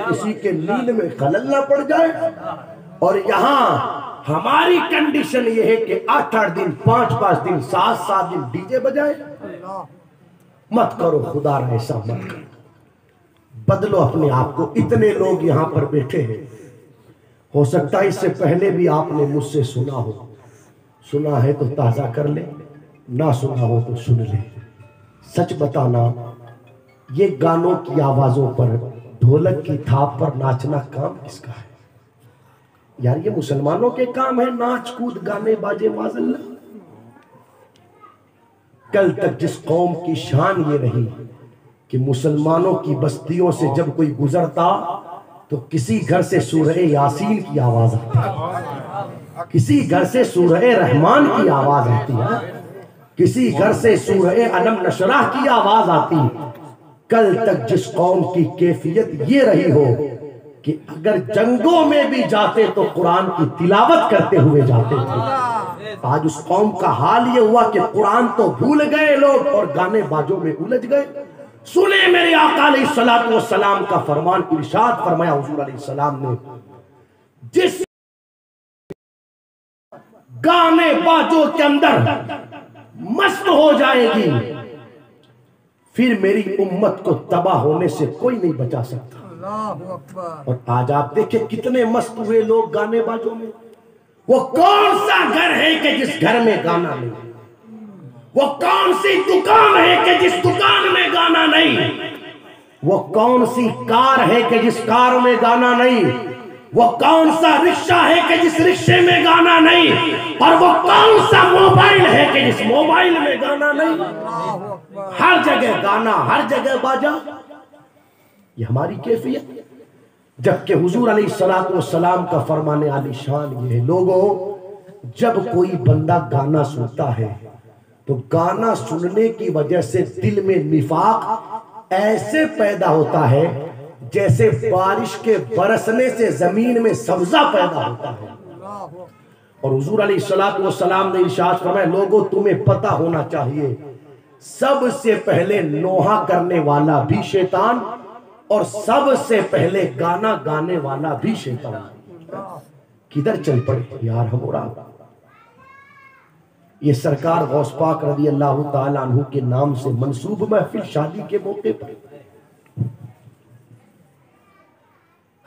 کسی کے نیند میں خلل نہ پڑ جائے۔ اور یہاں ہماری کنڈیشن یہ ہے کہ 8-8 دن 5-5 دن 7-7 دن ڈی جے بجائے۔ مت کرو خدا را ایسا مت کرو، بدلو اپنے آپ کو۔ اتنے لوگ یہاں پر بیٹھے ہیں، ہو سکتا ہے اس سے پہلے بھی آپ نے مجھ سے سنا ہو، سنا ہے تو تازہ کر لے، نہ سنا ہو تو سن لے۔ سچ بتانا یہ گانوں کی آوازوں پر ڈھولک کی تھاپ پر ناچنا کام کس کا ہے؟ یار یہ مسلمانوں کے کام ہے، ناچ کود گانے باجے معذاللہ۔ کل تک جس قوم کی شان یہ رہی کہ مسلمانوں کی بستیوں سے جب کوئی گزرتا تو کسی گھر سے سورہ یاسین کی آواز آتی، کسی گھر سے سورہ رحمان کی آواز آتی ہے، کسی گھر سے سورہ علم نشرح کی آواز آتی، کل تک جس قوم کی کیفیت یہ رہی ہو کہ اگر جنگوں میں بھی جاتے تو قرآن کی تلاوت کرتے ہوئے جاتے تھے، آج اس قوم کا حال یہ ہوا کہ قرآن تو بھول گئے لوگ اور گانے باجوں میں الجھ گئے۔ سنیں میرے آقا علیہ السلام کا فرمان، ارشاد فرمایا حضور علیہ السلام نے، جس گانے باجوں کے اندر مست ہو جائے گی پھر میری امت کو تباہ ہونے سے کوئی نہیں بچا سکتا۔ اور آج آپ دیکھیں کتنے مست ہوئے لوگ گانے باجوں میں۔ وہ کون سا گھر ہے کہ جس گھر میں گانا نہیں؟ وہ کون سی دکان ہے کہ جس دکان میں گانا نہیں؟ وہ کون سی کار ہے کہ جس کار میں گانا نہیں؟ وہ کون سا رکشہ ہے کہ جس رکشے میں گانا نہیں؟ اور وہ کون سا موبائل ہے کہ جس موبائل میں گانا نہیں؟ ہر جگہ گانا، ہر جگہ باجا۔ یہ ہماری کیفیت، جبکہ حضور علیہ السلام کا فرمان عالی شان یہ ہے، لوگوں جب کوئی بندہ گانا سنتا ہے تو گانا سننے کی وجہ سے دل میں نفاق ایسے پیدا ہوتا ہے جیسے بارش کے برسنے سے زمین میں سبزہ پیدا ہوتا ہے۔ اور حضور علیہ السلام نے ارشاد فرمایا، لوگوں تمہیں پتہ ہونا چاہیے سب سے پہلے نوحہ کرنے والا بھی شیطان اور سب سے پہلے گانا گانے والا بھی شیطان۔ کدھر چل پڑے یار ہم اور آپ؟ یہ سرکار غوث پاک رضی اللہ تعالیٰ عنہ کے نام سے منسوب محفل شادی کے موقع پر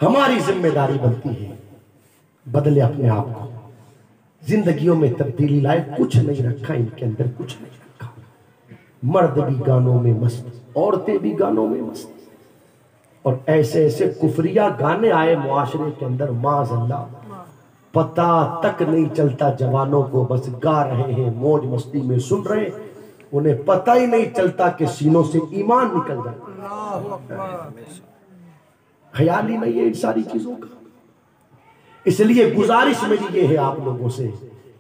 ہماری ذمہ داری بنتی ہے بدلے اپنے آپ کو، زندگیوں میں تبدیلی لائے۔ کچھ نہیں رکھا ان کے اندر، کچھ نہیں رکھا۔ مرد بھی گانوں میں مست، عورتیں بھی گانوں میں مست، اور ایسے ایسے کفریہ گانے آئے معاشرے کے اندر، معاذ اللہ پتہ تک نہیں چلتا جوانوں کو، بس گا رہے ہیں، موج مستی میں سن رہے، انہیں پتہ ہی نہیں چلتا کہ سینوں سے ایمان نکل جاتا۔ خیال ہی نہیں ہے ان ساری چیزوں کا۔ اس لیے گزارش میری یہ ہے آپ لوگوں سے،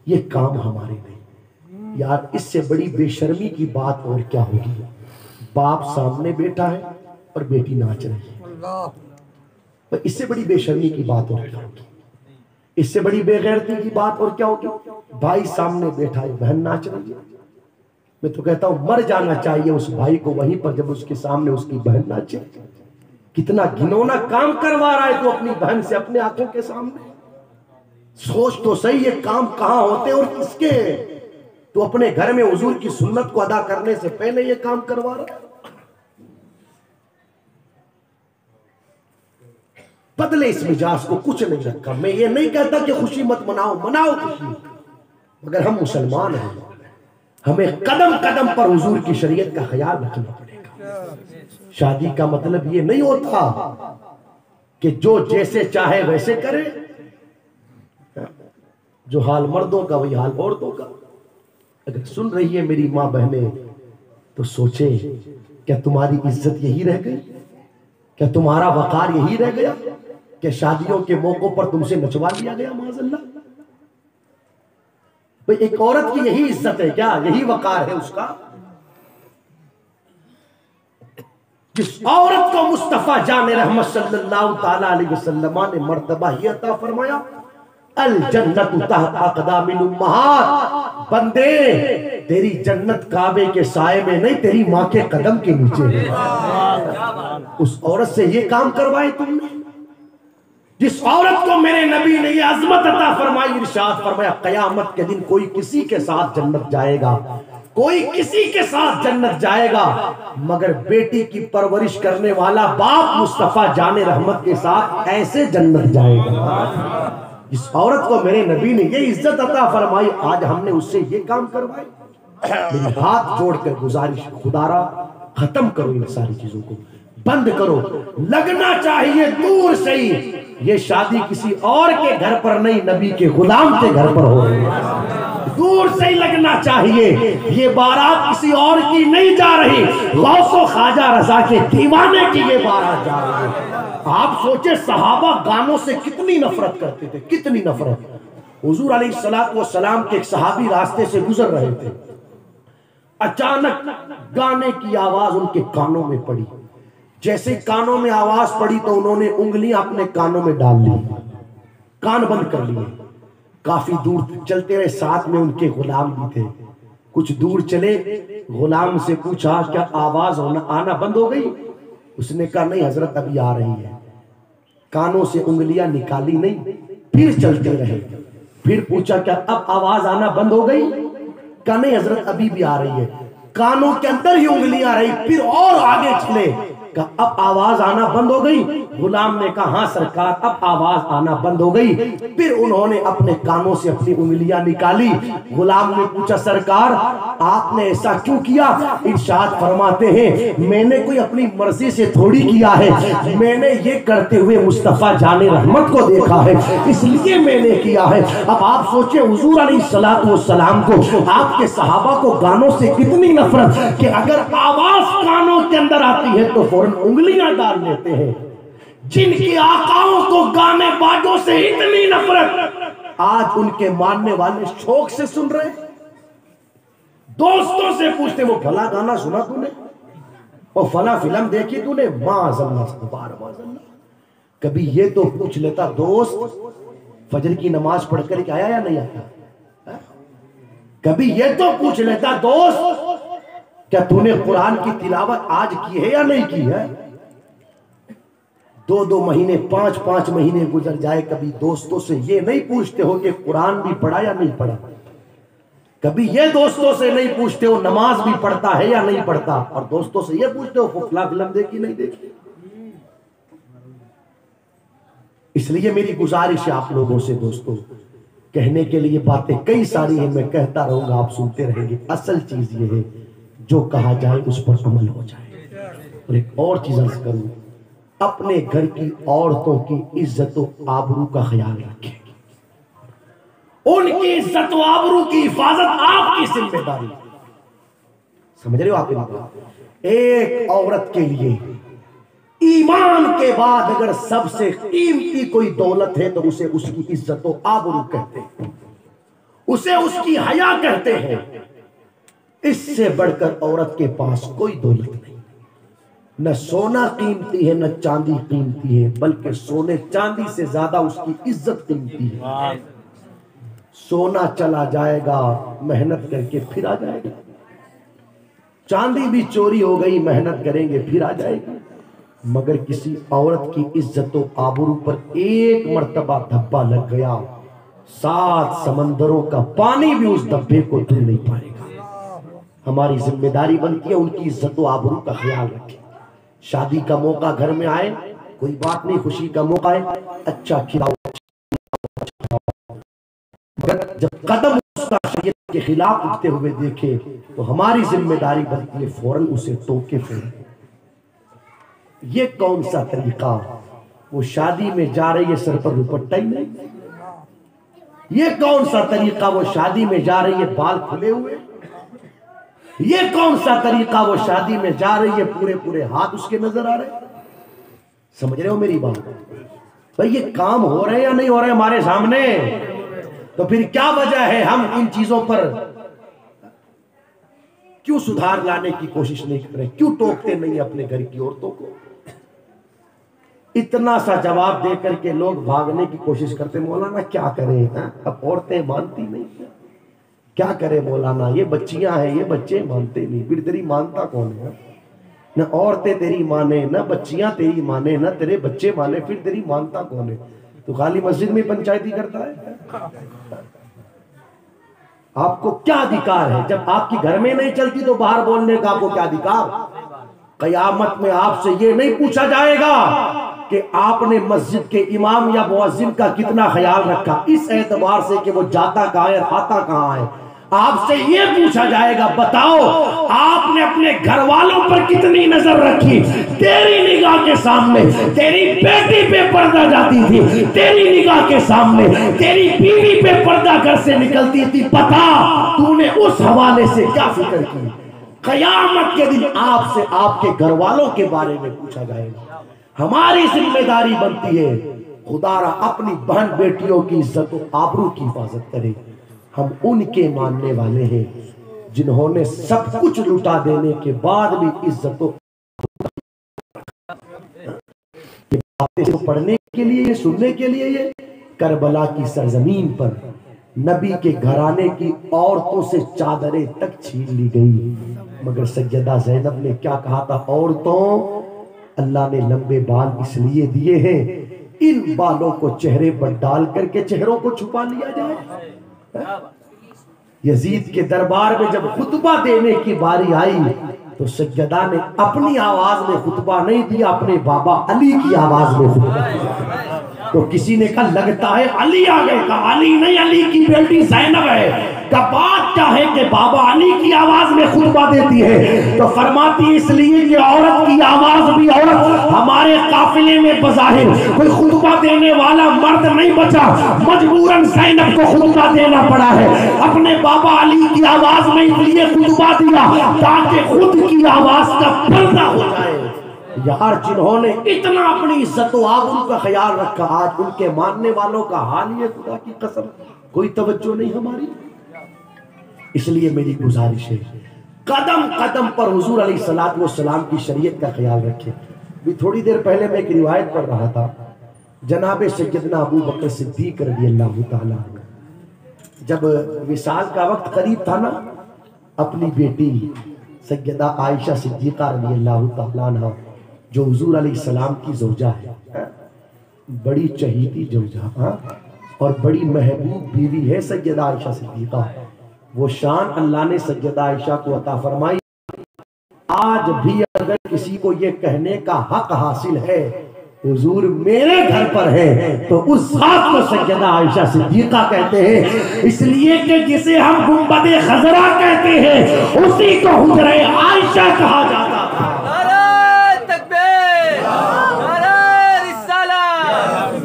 یہ کام ہمارے نہیں یار۔ اس سے بڑی بے شرمی کی بات اور کیا ہوگی؟ باپ سامنے بیٹھا ہے اور بیٹی ناچ رہی ہے، اس سے بڑی بے شرمی کی بات اور کیا ہوگی؟ اس سے بڑی بے غیرتی کی بات اور کیا ہوگی؟ بھائی سامنے بیٹھا ہے، بہن ناچ رہی ہے۔ میں تو کہتا ہوں مر جانا چاہیے اس بھائی کو وہیں پر جب اس کے سامنے اس کی بہن ناچے۔ کتنا گھنونا کام کروا رہا ہے تو اپنی بہن سے اپنے آنکھوں کے سامنے۔ سوچ تو صحیح یہ کام کہاں ہوتے اور کس کے؟ تو اپنے گھر میں حضور کی سنت کو ادا کرنے سے پہلے یہ کام کروا رہا ہے۔ بدلے اس مجاز کو، کچھ نہیں رکھا۔ میں یہ نہیں کہتا کہ خوشی مت مناؤ، مناؤ خوشی، مگر ہم مسلمان ہیں، ہمیں قدم قدم پر حضور کی شریعت کا خیال رکھنا پڑے گا۔ شادی کا مطلب یہ نہیں ہوتا کہ جو جیسے چاہے ویسے کرے، جو حال مردوں کا وہی حال عورتوں کا۔ اگر سن رہی ہے میری ماں بہنیں تو سوچے، کیا تمہاری عزت یہی رہ گئی؟ کیا تمہارا وقار یہی رہ گیا کہ شادیوں کے موقعوں پر تم سے نچوا لیا گیا؟ معاذ اللہ۔ بھئی ایک عورت کی یہی عزت ہے کیا؟ یہی وقار ہے اس کا؟ جس عورت کو مصطفیٰ جان رحمت صلی اللہ تعالیٰ علیہ وسلم نے مرتبہ یہ عطا فرمایا، الجنت تحت اقدام الامہات، بندے تیری جنت کعبے کے سائے میں نہیں، تیری ماں کے قدم کے نیچے ہے۔ اس عورت سے یہ کام کروائے تم نے؟ جس عورت کو میرے نبی نے یہ عظمت عطا فرمائی، ارشاد فرمایا قیامت کے دن کوئی کسی کے ساتھ جنت جائے گا، کوئی کسی کے ساتھ جنت جائے گا، مگر بیٹی کی پرورش کرنے والا باپ مصطفیٰ جان رحمت کے ساتھ ایسے جنت جائے گا۔ جس عورت کو میرے نبی نے یہ عزت عطا فرمائی، آج ہم نے اس سے یہ کام کروائی۔ میری ہاتھ جوڑ کر گزارش، خدا را ختم کرو ان ساری چیزوں کو، بند کرو۔ لگنا چاہیے دور سے ہی یہ شادی کسی اور کے گھر پر نہیں، نبی کے غلام کے گھر پر ہو رہی ہے۔ دور سے ہی لگنا چاہیے یہ بارات کسی اور کی نہیں جا رہی، غوث و خواجہ رضا کے دیوانے کی یہ بارات جا رہی ہے۔ آپ سوچے صحابہ گانوں سے کتنی نفرت کرتے تھے، کتنی نفرت۔ حضور علیہ السلام کے ایک صحابی راستے سے گزر رہے تھے، اچانک گانے کی آواز ان کے کانوں میں پڑی، جیسے کانوں میں آواز پڑی تو انہوں نے انگلیاں اپنے کانوں میں ڈال لی، کان بند کر لیے، کافی دور چلتے رہے، ساتھ میں ان کے غلام بھی تھے، کچھ دور چلے، غلام سے پوچھا کیا آواز آنا بند ہو گئی؟ اس نے کہا نہیں حضرت ابھی آ رہی ہے، کانوں سے انگلیاں نکالی نہیں، پھر چلتے رہے، پھر پوچھا کیا اب آواز آنا بند ہو گئی؟ کہا نہیں حضرت ابھی بھی آ رہی ہے، کانوں کے اندر ہی انگلیاں رہی، پھر اور آگے چلے، کہا اب آواز آنا بند ہو گئی؟ غلام نے کہا ہاں سرکار اب آواز آنا بند ہو گئی، پھر انہوں نے اپنے کانوں سے اپنی انگلیاں نکالی، غلام نے پوچھا سرکار آپ نے ایسا کیوں کیا؟ ارشاد فرماتے ہیں میں نے کوئی اپنی مرضی سے تھوڑی کیا ہے، میں نے یہ کرتے ہوئے مصطفیٰ جان رحمت کو دیکھا ہے اس لیے میں نے کیا ہے۔ اب آپ سوچیں حضور علیہ السلام کو، آپ کے صحابہ کو گانوں سے کتنی نفرت کہ اگر آواز کانوں کے اندر آتی ہے تو فوراً انگلیاں ڈال لیتے ہیں، جن کے آقاؤں کو گانے باجوں سے اتنی نفرت، آج ان کے ماننے والے شوق سے سن رہے ہیں، دوستوں سے پوچھتے وہ فلاں گانا سنا تو نے، اور فلاں فلم دیکھی تو نے، کبھی یہ تو پوچھ لیتا دوست فجر کی نماز پڑھ کر کے آیا یا نہیں آیا؟ کبھی یہ تو پوچھ لیتا دوست کیا تو نے قرآن کی تلاوت آج کی ہے یا نہیں کی ہے؟ 2 مہینے 5 مہینے گزر جائے، کبھی دوستوں سے یہ نہیں پوچھتے ہو کہ قرآن بھی پڑھا یا نہیں پڑھا، کبھی یہ دوستوں سے نہیں پوچھتے ہو نماز بھی پڑھتا ہے یا نہیں پڑھتا، اور دوستوں سے یہ پوچھتے ہو فلاں فلم دیکھی نہیں دیکھی۔ اس لیے میری گزارش ہے آپ لوگوں سے دوستوں، کہنے کے لیے باتیں کئی ساری ہیں، میں کہتا رہوں گا آپ سنتے رہیں گے، اصل چیز یہ ہے جو کہا جائے اس پر عمل ہو جائے۔ اور ایک اور چیز عرض کروں، اپنے گھر کی عورتوں کی عزت و آبرو کا خیال رکھیں، ان کی عزت و آبرو کی حفاظت آپ کی ذمہ داری، سمجھ رہے ہو آپ؟ ایک عورت کے لیے ایمان کے بعد اگر سب سے قیمتی کوئی دولت ہے تو اسے اس کی عزت و آبرو کہتے ہیں، اسے اس کی حیا کہتے ہیں، اس سے بڑھ کر عورت کے پاس کوئی دولت نہیں، نہ سونا قیمتی ہے نہ چاندی قیمتی ہے، بلکہ سونے چاندی سے زیادہ اس کی عزت قیمتی ہے۔ سونا چلا جائے گا محنت کر کے پھر آ جائے گا، چاندی بھی چوری ہو گئی محنت کریں گے پھر آ جائے گی، مگر کسی عورت کی عزت و آبرو پر ایک مرتبہ دھبا لگ گیا 7 سمندروں کا پانی بھی اس دھبے کو دھل نہیں پائے گا۔ ہماری ذمہ داری بنتی ہے ان کی عزت و آبرو کا خیال رکھیں۔ شادی کا موقع گھر میں آئے کوئی بات نہیں، خوشی کا موقع ہے اچھا کھلاؤ، مگر جب قدم اس کا شریعت کے خلاف اٹھتے ہوئے دیکھے تو ہماری ذمہ داری بنتی ہے فوراً اسے ٹوکے پھوڑیں۔ یہ کون سا طریقہ؟ وہ شادی میں جا رہی ہے سر پر دوپٹہ ہی نہیں، یہ کون سا طریقہ؟ وہ شادی میں جا رہی ہے بال کھلے ہوئے، یہ کون سا طریقہ؟ وہ شادی میں جا رہی ہے پورے ہاتھ اس کے نظر آ رہے۔ سمجھ رہے ہو میری بات؟ بھئی یہ کام ہو رہے یا نہیں ہو رہے ہمارے سامنے؟ تو پھر کیا وجہ ہے ہم ان چیزوں پر کیوں سدھار لانے کی کوشش نہیں کر رہے؟ کیوں ٹوکتے نہیں اپنے گھر کی عورتوں کو؟ اتنا سا جواب دے کر کے لوگ بھاگنے کی کوشش کرتے، مولانا کیا کریں، اب عورتیں مانتی نہیں، کیا کرے مولانا، یہ بچیاں ہیں یہ بچے مانتے نہیں، پھر تیری مانتا کون ہے؟ نہ عورتیں تیری مانے نہ بچیاں تیری مانے نہ تیرے بچے مانے، پھر تیری مانتا کون ہے؟ تو خالی مسجد میں پنچایتی کرتا ہے؟ آپ کو کیا ادھیکار ہے؟ جب آپ کی گھر میں نہیں چلتی تو باہر بولنے کا آپ کو کیا ادھیکار؟ قیامت میں آپ سے یہ نہیں پوچھا جائے گا کہ آپ نے مسجد کے امام یا مؤذن کا کتنا خیال رکھا، اس اعتبار سے کہ وہ جاتا کہاں ہے آتا کہاں ہے، آپ سے یہ پوچھا جائے گا بتاؤ آپ نے اپنے گھر والوں پر کتنی نظر رکھی؟ تیری نگاہ کے سامنے تیری بیٹی پہ پردہ جاتی تھی، تیری نگاہ کے سامنے تیری بیوی پہ پردہ گھر سے نکلتی تھی، بتا تو نے اس حوالے سے کیا فکر کی؟ قیامت کے دن آپ سے آپ کے گھر والوں کے بارے میں پوچھا جائے گا۔ ہماری ذمہ داری بنتی ہے خدا را اپنی بہن بیٹیوں کی عزت و آبرو کی حفاظت کرے۔ ہم ان کے ماننے والے ہیں جنہوں نے سب کچھ لٹا دینے کے بعد بھی عزت و آتے ہیں پڑھنے کے لیے، سننے کے لیے یہ کربلا کی سرزمین پر نبی کے گھرانے کی عورتوں سے چادریں تک چھین لی گئی، مگر سیدہ زینب نے کیا کہا تھا؟ عورتوں، اللہ نے لمبے بال اس لیے دیے ہیں ان بالوں کو چہرے پر ڈال کر کے چہروں کو چھپا لیا جائے۔ یزید کے دربار میں جب خطبہ دینے کی باری آئی تو سیدہ نے اپنی آواز میں خطبہ نہیں دیا، اپنے بابا علی کی آواز میں خطبہ دیا۔ تو کسی نے کہا لگتا ہے علی آ گئے، کہا علی نہیں، علی کی بیٹی زینب ہے۔ کہا بات کیا ہے کہ بابا علی کی آواز میں خطبہ دیتی ہے؟ تو فرماتی اس لیے کہ عورت کی آواز بھی عورت، ہمارے قافلے میں بظاہر کوئی خطبہ دینے والا مرد نہیں بچا، مجبوراً زینب کو خطبہ دینا پڑا ہے۔ اپنے بابا علی کی آواز میں اس لیے خطبہ دیا تاکہ خود کی آواز کا پردہ ہو جائے۔ یار جنہوں نے اتنا اپنی عزت و آبرو کا خیال رکھا، آج ان کے ماننے والوں کا حال یہ، خدا کی قسم کوئی توجہ نہیں ہماری۔ اس لیے میری گزارش ہے قدم قدم پر حضور علیہ السلام کی شریعت کا خیال رکھیں۔ بھی تھوڑی دیر پہلے میں ایک روایت پڑھ رہا تھا، جناب سیدنا ابو بکر صدیق رضی اللہ تعالیٰ عنہ جب وصال کا وقت قریب تھا نا، اپنی بیٹی سیدہ عائشہ صدیقہ رضی اللہ تعالیٰ عنہ جو حضور علیہ السلام کی زوجہ ہے، بڑی چہیتی زوجہ اور بڑی محبوب بیوی ہے سیدہ عائشہ صدیقہ، وہ شان اللہ نے سیدہ عائشہ کو عطا فرمائی۔ آج بھی اگر کسی کو یہ کہنے کا حق حاصل ہے حضور میرے گھر پر ہے تو اس ذات کو سیدہ عائشہ صدیقہ کہتے ہیں، اس لیے کہ جسے ہم گنبد خضرا کہتے ہیں اسی کو حجرہ عائشہ کہا جاتا تھا۔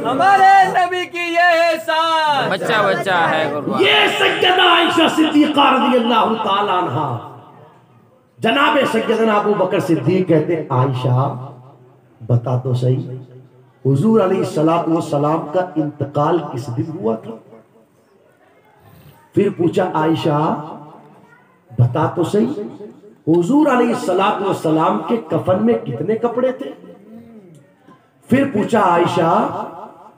ہمارے نبی کی یہ احسان بچہ ہے، یہ سیدہ عائشہ صدیقہ رضی اللہ تعالیٰ عنہ جناب سیدنا ابو بکر صدیق کہتے ہیں عائشہ بتا تو صحیح حضور علیہ السلام کا انتقال کس دن ہوا تھا؟ پھر پوچھا عائشہ بتا تو صحیح حضور علیہ السلام کے کفن میں کتنے کپڑے تھے؟ پھر پوچھا عائشہ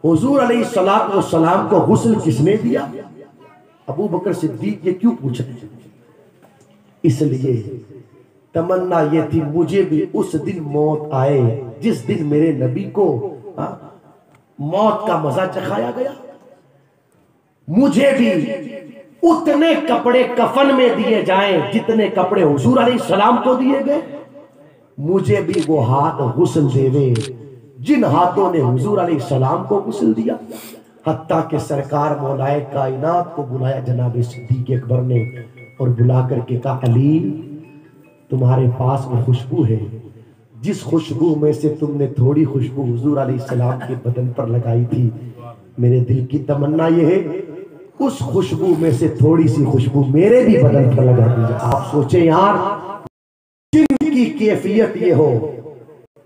حضور علیہ السلام کو غسل کس نے دیا؟ ابو بکر صدیق یہ کیوں پوچھا؟ اس لیے تمنا یہ تھی مجھے بھی اس دن موت آئے جس دن میرے نبی کو موت کا مزہ چکھایا گیا، مجھے بھی اتنے کپڑے کفن میں دیے جائیں جتنے کپڑے حضور علیہ السلام کو دیے گئے، مجھے بھی وہ ہاتھ غسل دے دے جن ہاتھوں نے حضور علیہ السلام کو غسل دیا۔ حتیٰ کہ سرکار مولائے کائنات کو بلایا جناب صدیق اکبر نے اور بلا کر کے کہا علی تمہارے پاس وہ خوشبو ہے جس خوشبو میں سے تم نے تھوڑی خوشبو حضور علیہ السلام کے بدن پر لگائی تھی، میرے دل کی تمنا یہ ہے اس خوشبو میں سے تھوڑی سی خوشبو میرے بھی بدن پر لگا دی جائے۔ آپ سوچیں یار جن کی کیفیت یہ ہو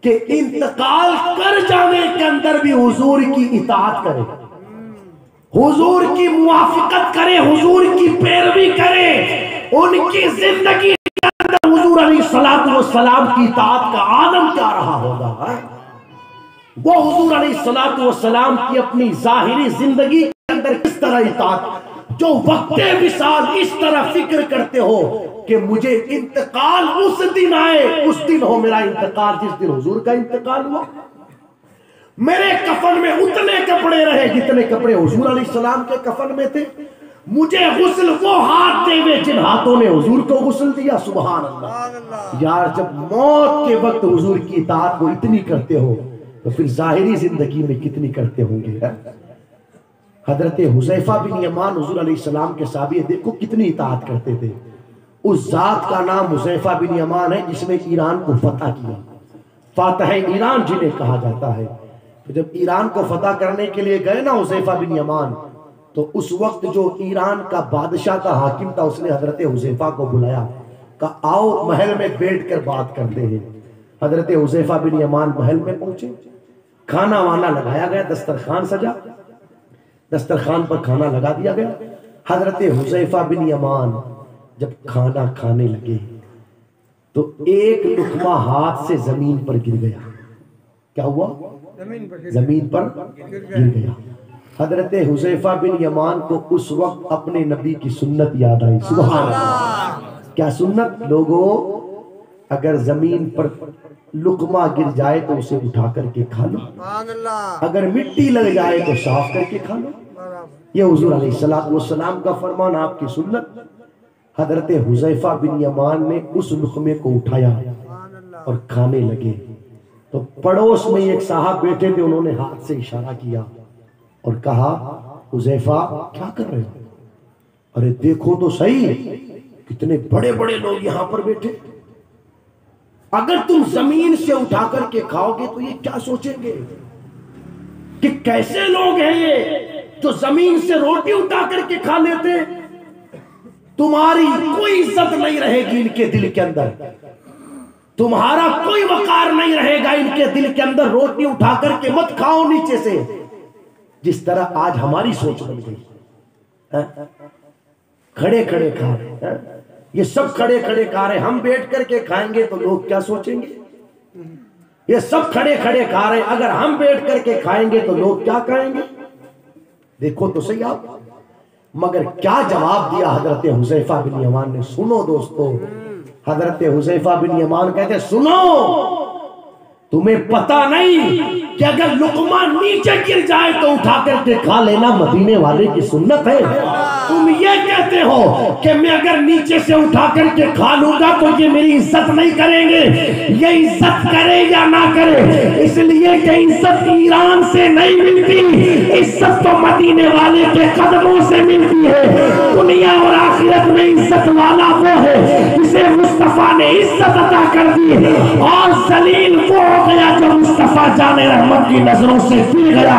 کہ انتقال کر جانے کے اندر بھی حضور کی اطاعت کرے، حضور کی موافقت کرے، حضور کی پیروی کرے، ان کی زندگی کے اندر حضور علیہ السلام کی اطاعت کا عالم کیا رہا ہوگا۔ وہ حضور علیہ السلام کی اپنی ظاہری زندگی کے اندر کس طرح اطاعت، جو وقت وصال اس طرح فکر کرتے ہو کہ مجھے انتقال اس دن آئے، اس دن ہو میرا انتقال جس دن حضور کا انتقال ہوا، میرے کفن میں اتنے کپڑے رہے جتنے کپڑے حضور علیہ السلام کے کفن میں تھے، مجھے غسل وہ ہاتھ دے ہوئے جن ہاتھوں نے حضور کو غسل دیا۔ سبحان اللہ یار، جب موت کے وقت حضور کی اطاعت کو اتنی کرتے ہو تو پھر ظاہری زندگی میں کتنی کرتے ہوں گے۔ حضرت حذیفہ بن یمان حضور علیہ السلام کے صحابی، دیکھو کتنی اطاعت کرتے تھے۔ اس ذات کا نام حذیفہ بن یمان ہے جس نے ایران کو فتح کیا، فاتح ایران جنہیں کہا جاتا ہے۔ جب ایران کو فتح کرنے کے لیے گئے نا حذیفہ بن یمان، تو اس وقت جو ایران کا بادشاہ کا حاکم تھا اس نے حضرت حذیفہ کو بلایا، کہا آؤ محل میں بیٹھ کر بات کرتے ہیں۔ حضرت حذیفہ بن یمان محل میں پہنچے، کھانا وانا لگایا گیا، دسترخوان سجا، دسترخوان پر کھانا لگا دیا گیا۔ حضرت حذیفہ بن یمان جب کھانا کھانے لگے تو ایک لقمہ ہاتھ سے زمین پر گر گیا۔ کیا ہوا؟ زمین پر گر گیا۔ حضرت حذیفہ بن یمان کو اس وقت اپنے نبی کی سنت یاد آئی۔ سبحان اللہ۔ کیا سنت؟ لوگوں اگر زمین پر لقمہ گر جائے تو اسے اٹھا کر کے کھا لو، اگر مٹی لگ جائے تو صاف کر کے کھا لو۔ یہ حضور علیہ السلام کا فرمان، آپ کی سنت۔ حضرت حذیفہ بن یمان نے اس لقمے کو اٹھایا اور کھانے لگے تو پڑوس میں ایک صاحب بیٹھے تھے، انہوں نے ہاتھ سے اشارہ کیا اور کہا حذیفہ کیا کر رہے ہو؟ ارے دیکھو تو صحیح کتنے بڑے بڑے لوگ یہاں پر بیٹھے، اگر تم زمین سے اٹھا کر کے کھاؤ گے تو یہ کیا سوچیں گے کہ کیسے لوگ ہیں یہ جو زمین سے روٹی اٹھا کر کے کھا لیتے۔ تمہاری کوئی عزت نہیں رہے گی ان کے دل کے اندر، تمہارا کوئی وقار نہیں رہے گا ان کے دل کے اندر، روٹی اٹھا کر کے مت کھاؤ نیچے سے، جس طرح آج ہماری سوچ بن گئی۔ کھڑے کھڑے کھا رہے، یہ سب کھڑے کھڑے کھا رہے، ہم بیٹھ کر کے کھائیں گے تو لوگ کیا سوچیں گے؟ یہ سب کھڑے کھڑے کھا رہے، اگر ہم بیٹھ کر کے کھائیں گے تو لوگ کیا کہیں گے؟ دیکھو تو صحیح آپ۔ مگر کیا جواب دیا حضرت حذیفہ بن یمان نے؟ سنو دوستو، حضرت حذیفہ بن یمان کہتے سنو، تمہیں پتہ نہیں کہ اگر لقمہ نیچے گر جائے تو اٹھا کر کے کھا لینا مدینے والے کی سنت ہے۔ تم یہ کہتے ہو کہ میں اگر نیچے سے اٹھا کر کے کھا لوں گا تو یہ میری عزت نہیں کریں گے، یہ عزت کرے یا نہ کرے، اس لیے کہ عزت ایران سے نہیں ملتی، عزت تو مدینے والے کے قدموں سے ملتی ہے۔ دنیا اور آخرت میں عزت والا وہ ہے جسے مصطفیٰ نے عزت عطا کر دی، اور ذلیل وہ ہو گیا جو مصطفیٰ جان رحمت کی نظروں سے گر گیا۔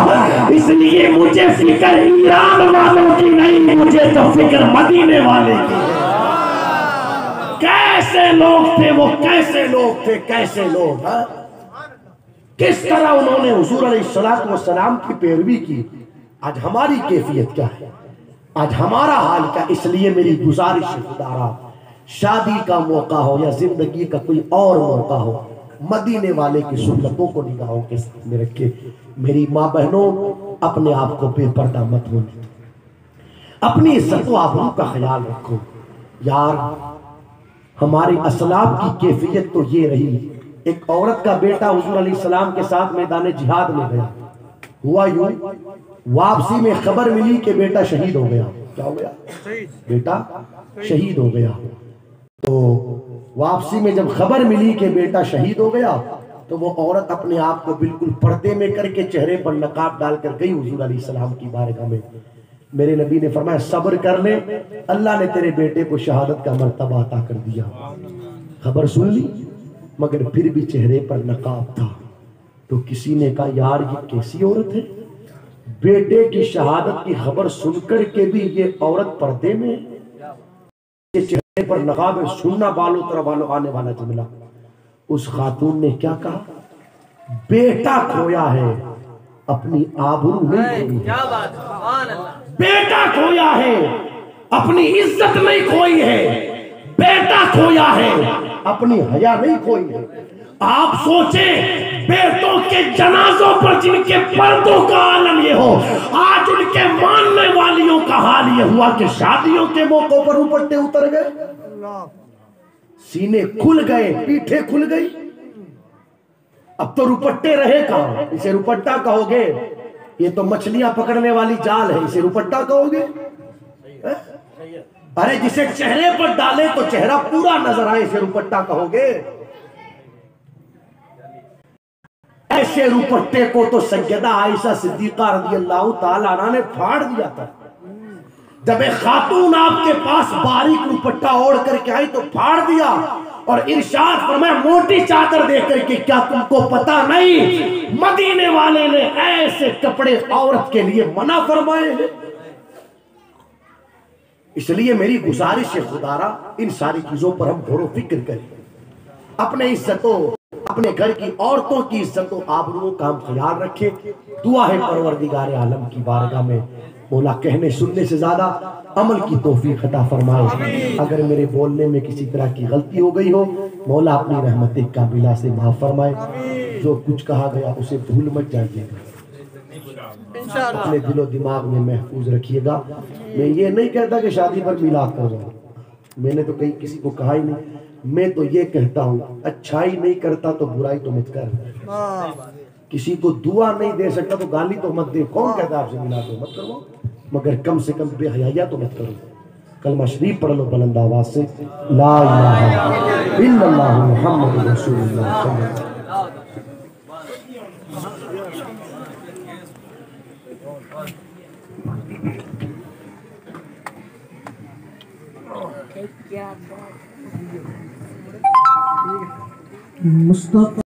اس لیے مجھے فکر ایران والوں کی نہیں، مجھے تو فکر مدینے والے کی۔ کیسے لوگ تھے وہ، کیسے لوگ تھے، کیسے لوگ، کس طرح انہوں نے حضور علیہ السلام کی پیروی کی۔ آج ہماری کیفیت کیا ہے، آج ہمارا حال کیا؟ اس لیے میری گزارش ہے خدا، شادی کا موقع ہو یا زندگی کا کوئی اور موقع ہو، مدینے والے کی سنتوں کو نگاہوں کے سامنے رکھے۔ میری ماں بہنوں، اپنے آپ کو بے پردہ مت ہونے، اپنی عزت و آبرو کا خیال رکھو۔ یار ہماری اسلاف کی کیفیت تو یہ رہی، ایک عورت کا بیٹا حضور علیہ السلام کے ساتھ میدان جہاد میں گیا، ہوا یوں واپسی میں خبر ملی کہ بیٹا شہید ہو گیا۔ کیا ہو گیا؟ بیٹا شہید ہو گیا۔ تو واپسی میں جب خبر ملی کہ بیٹا شہید ہو گیا تو وہ عورت اپنے آپ کو بالکل پردے میں کر کے چہرے پر نقاب ڈال کر گئی حضور علیہ السلام کی بارگاہ میں۔ میرے نبی نے فرمایا صبر کر لے، اللہ نے تیرے بیٹے کو شہادت کا مرتبہ عطا کر دیا۔ خبر سن لی مگر پھر بھی چہرے پر نقاب تھا۔ تو کسی نے کہا یار یہ کیسی عورت ہے، بیٹے کی شہادت کی خبر سن کر کے بھی یہ عورت پردے میں، یہ چہرے پر نقاب ہے، سننا بالوں طرف والوں آنے والا جملہ۔ اس خاتون نے کیا کہا؟ بیٹا کھویا ہے اپنی آبرو نہیں کھوئی، بیٹا کھویا ہے اپنی عزت نہیں کھوئی ہے، بیٹا کھویا ہے اپنی حیا نہیں کھوئی ہے۔ آپ سوچیں بیٹوں کے جنازوں پر جن کے پردوں کا عالم یہ ہو، آج ان کے ماننے والیوں کا حال یہ ہوا کہ شادیوں کے موقعوں پر دوپٹے اتر گئے، سینے کھل گئے، پیٹھیں کھل گئی۔ اب تو روپٹے رہے کہاں؟ اسے روپٹا کہو گے؟ یہ تو مچھلیاں پکڑنے والی جال ہے، اسے روپٹا کہو گے؟ ارے جسے چہرے پر ڈالے تو چہرہ پورا نظر آئے، اسے روپٹا کہو گے؟ ایسے روپٹے کو تو سیدہ عائشہ صدیقہ رضی اللہ تعالیٰ عنہ نے پھاڑ دیا تھا۔ جب ایک خاتون آپ کے پاس باریک روپٹہ اوڑھ کر کے آئی تو پھاڑ دیا اور ارشاد فرمایا موٹی چادر دے کر کے کیا تم کو پتا نہیں مدینے والے نے ایسے کپڑے عورت کے لیے منع فرمائے ہیں۔ اس لیے میری گزارش ہے خدارا ان ساری چیزوں پر ہم غور و فکر کریں، اپنے عزتوں، اپنے گھر کی عورتوں کی عزت و آبرو کا ہم خیال رکھیں۔ دعا ہے پروردگار عالم کی بارگاہ میں مولا کہنے سننے سے زیادہ عمل کی توفیق عطا فرمائے۔ اگر میرے بولنے میں کسی طرح کی غلطی ہو گئی ہو مولا اپنی رحمت کاملہ سے معاف فرمائے۔ جو کچھ کہا گیا اسے بھول مت جائیے گا، اپنے دل و دماغ میں محفوظ رکھیے گا۔ میں یہ نہیں کہتا کہ شادی پر میلاد کر رہا ہوں، میں نے تو کہیں کسی کو کہا ہی نہیں، میں تو یہ کہتا ہوں اچھائی نہیں کرتا تو برائی تو مت کر، کسی کو دعا نہیں دے سکتا تو گالی تو مت دے، کون کہتا آپ سے میلاد تو مت کرو، مگر کم سے کم بے حیائی تو مت کرو۔ کلمہ شریف پڑھ لو بلند آواز سے، لا الہ الا اللہ محمد رسول اللہ صلی اللہ مصطفیٰ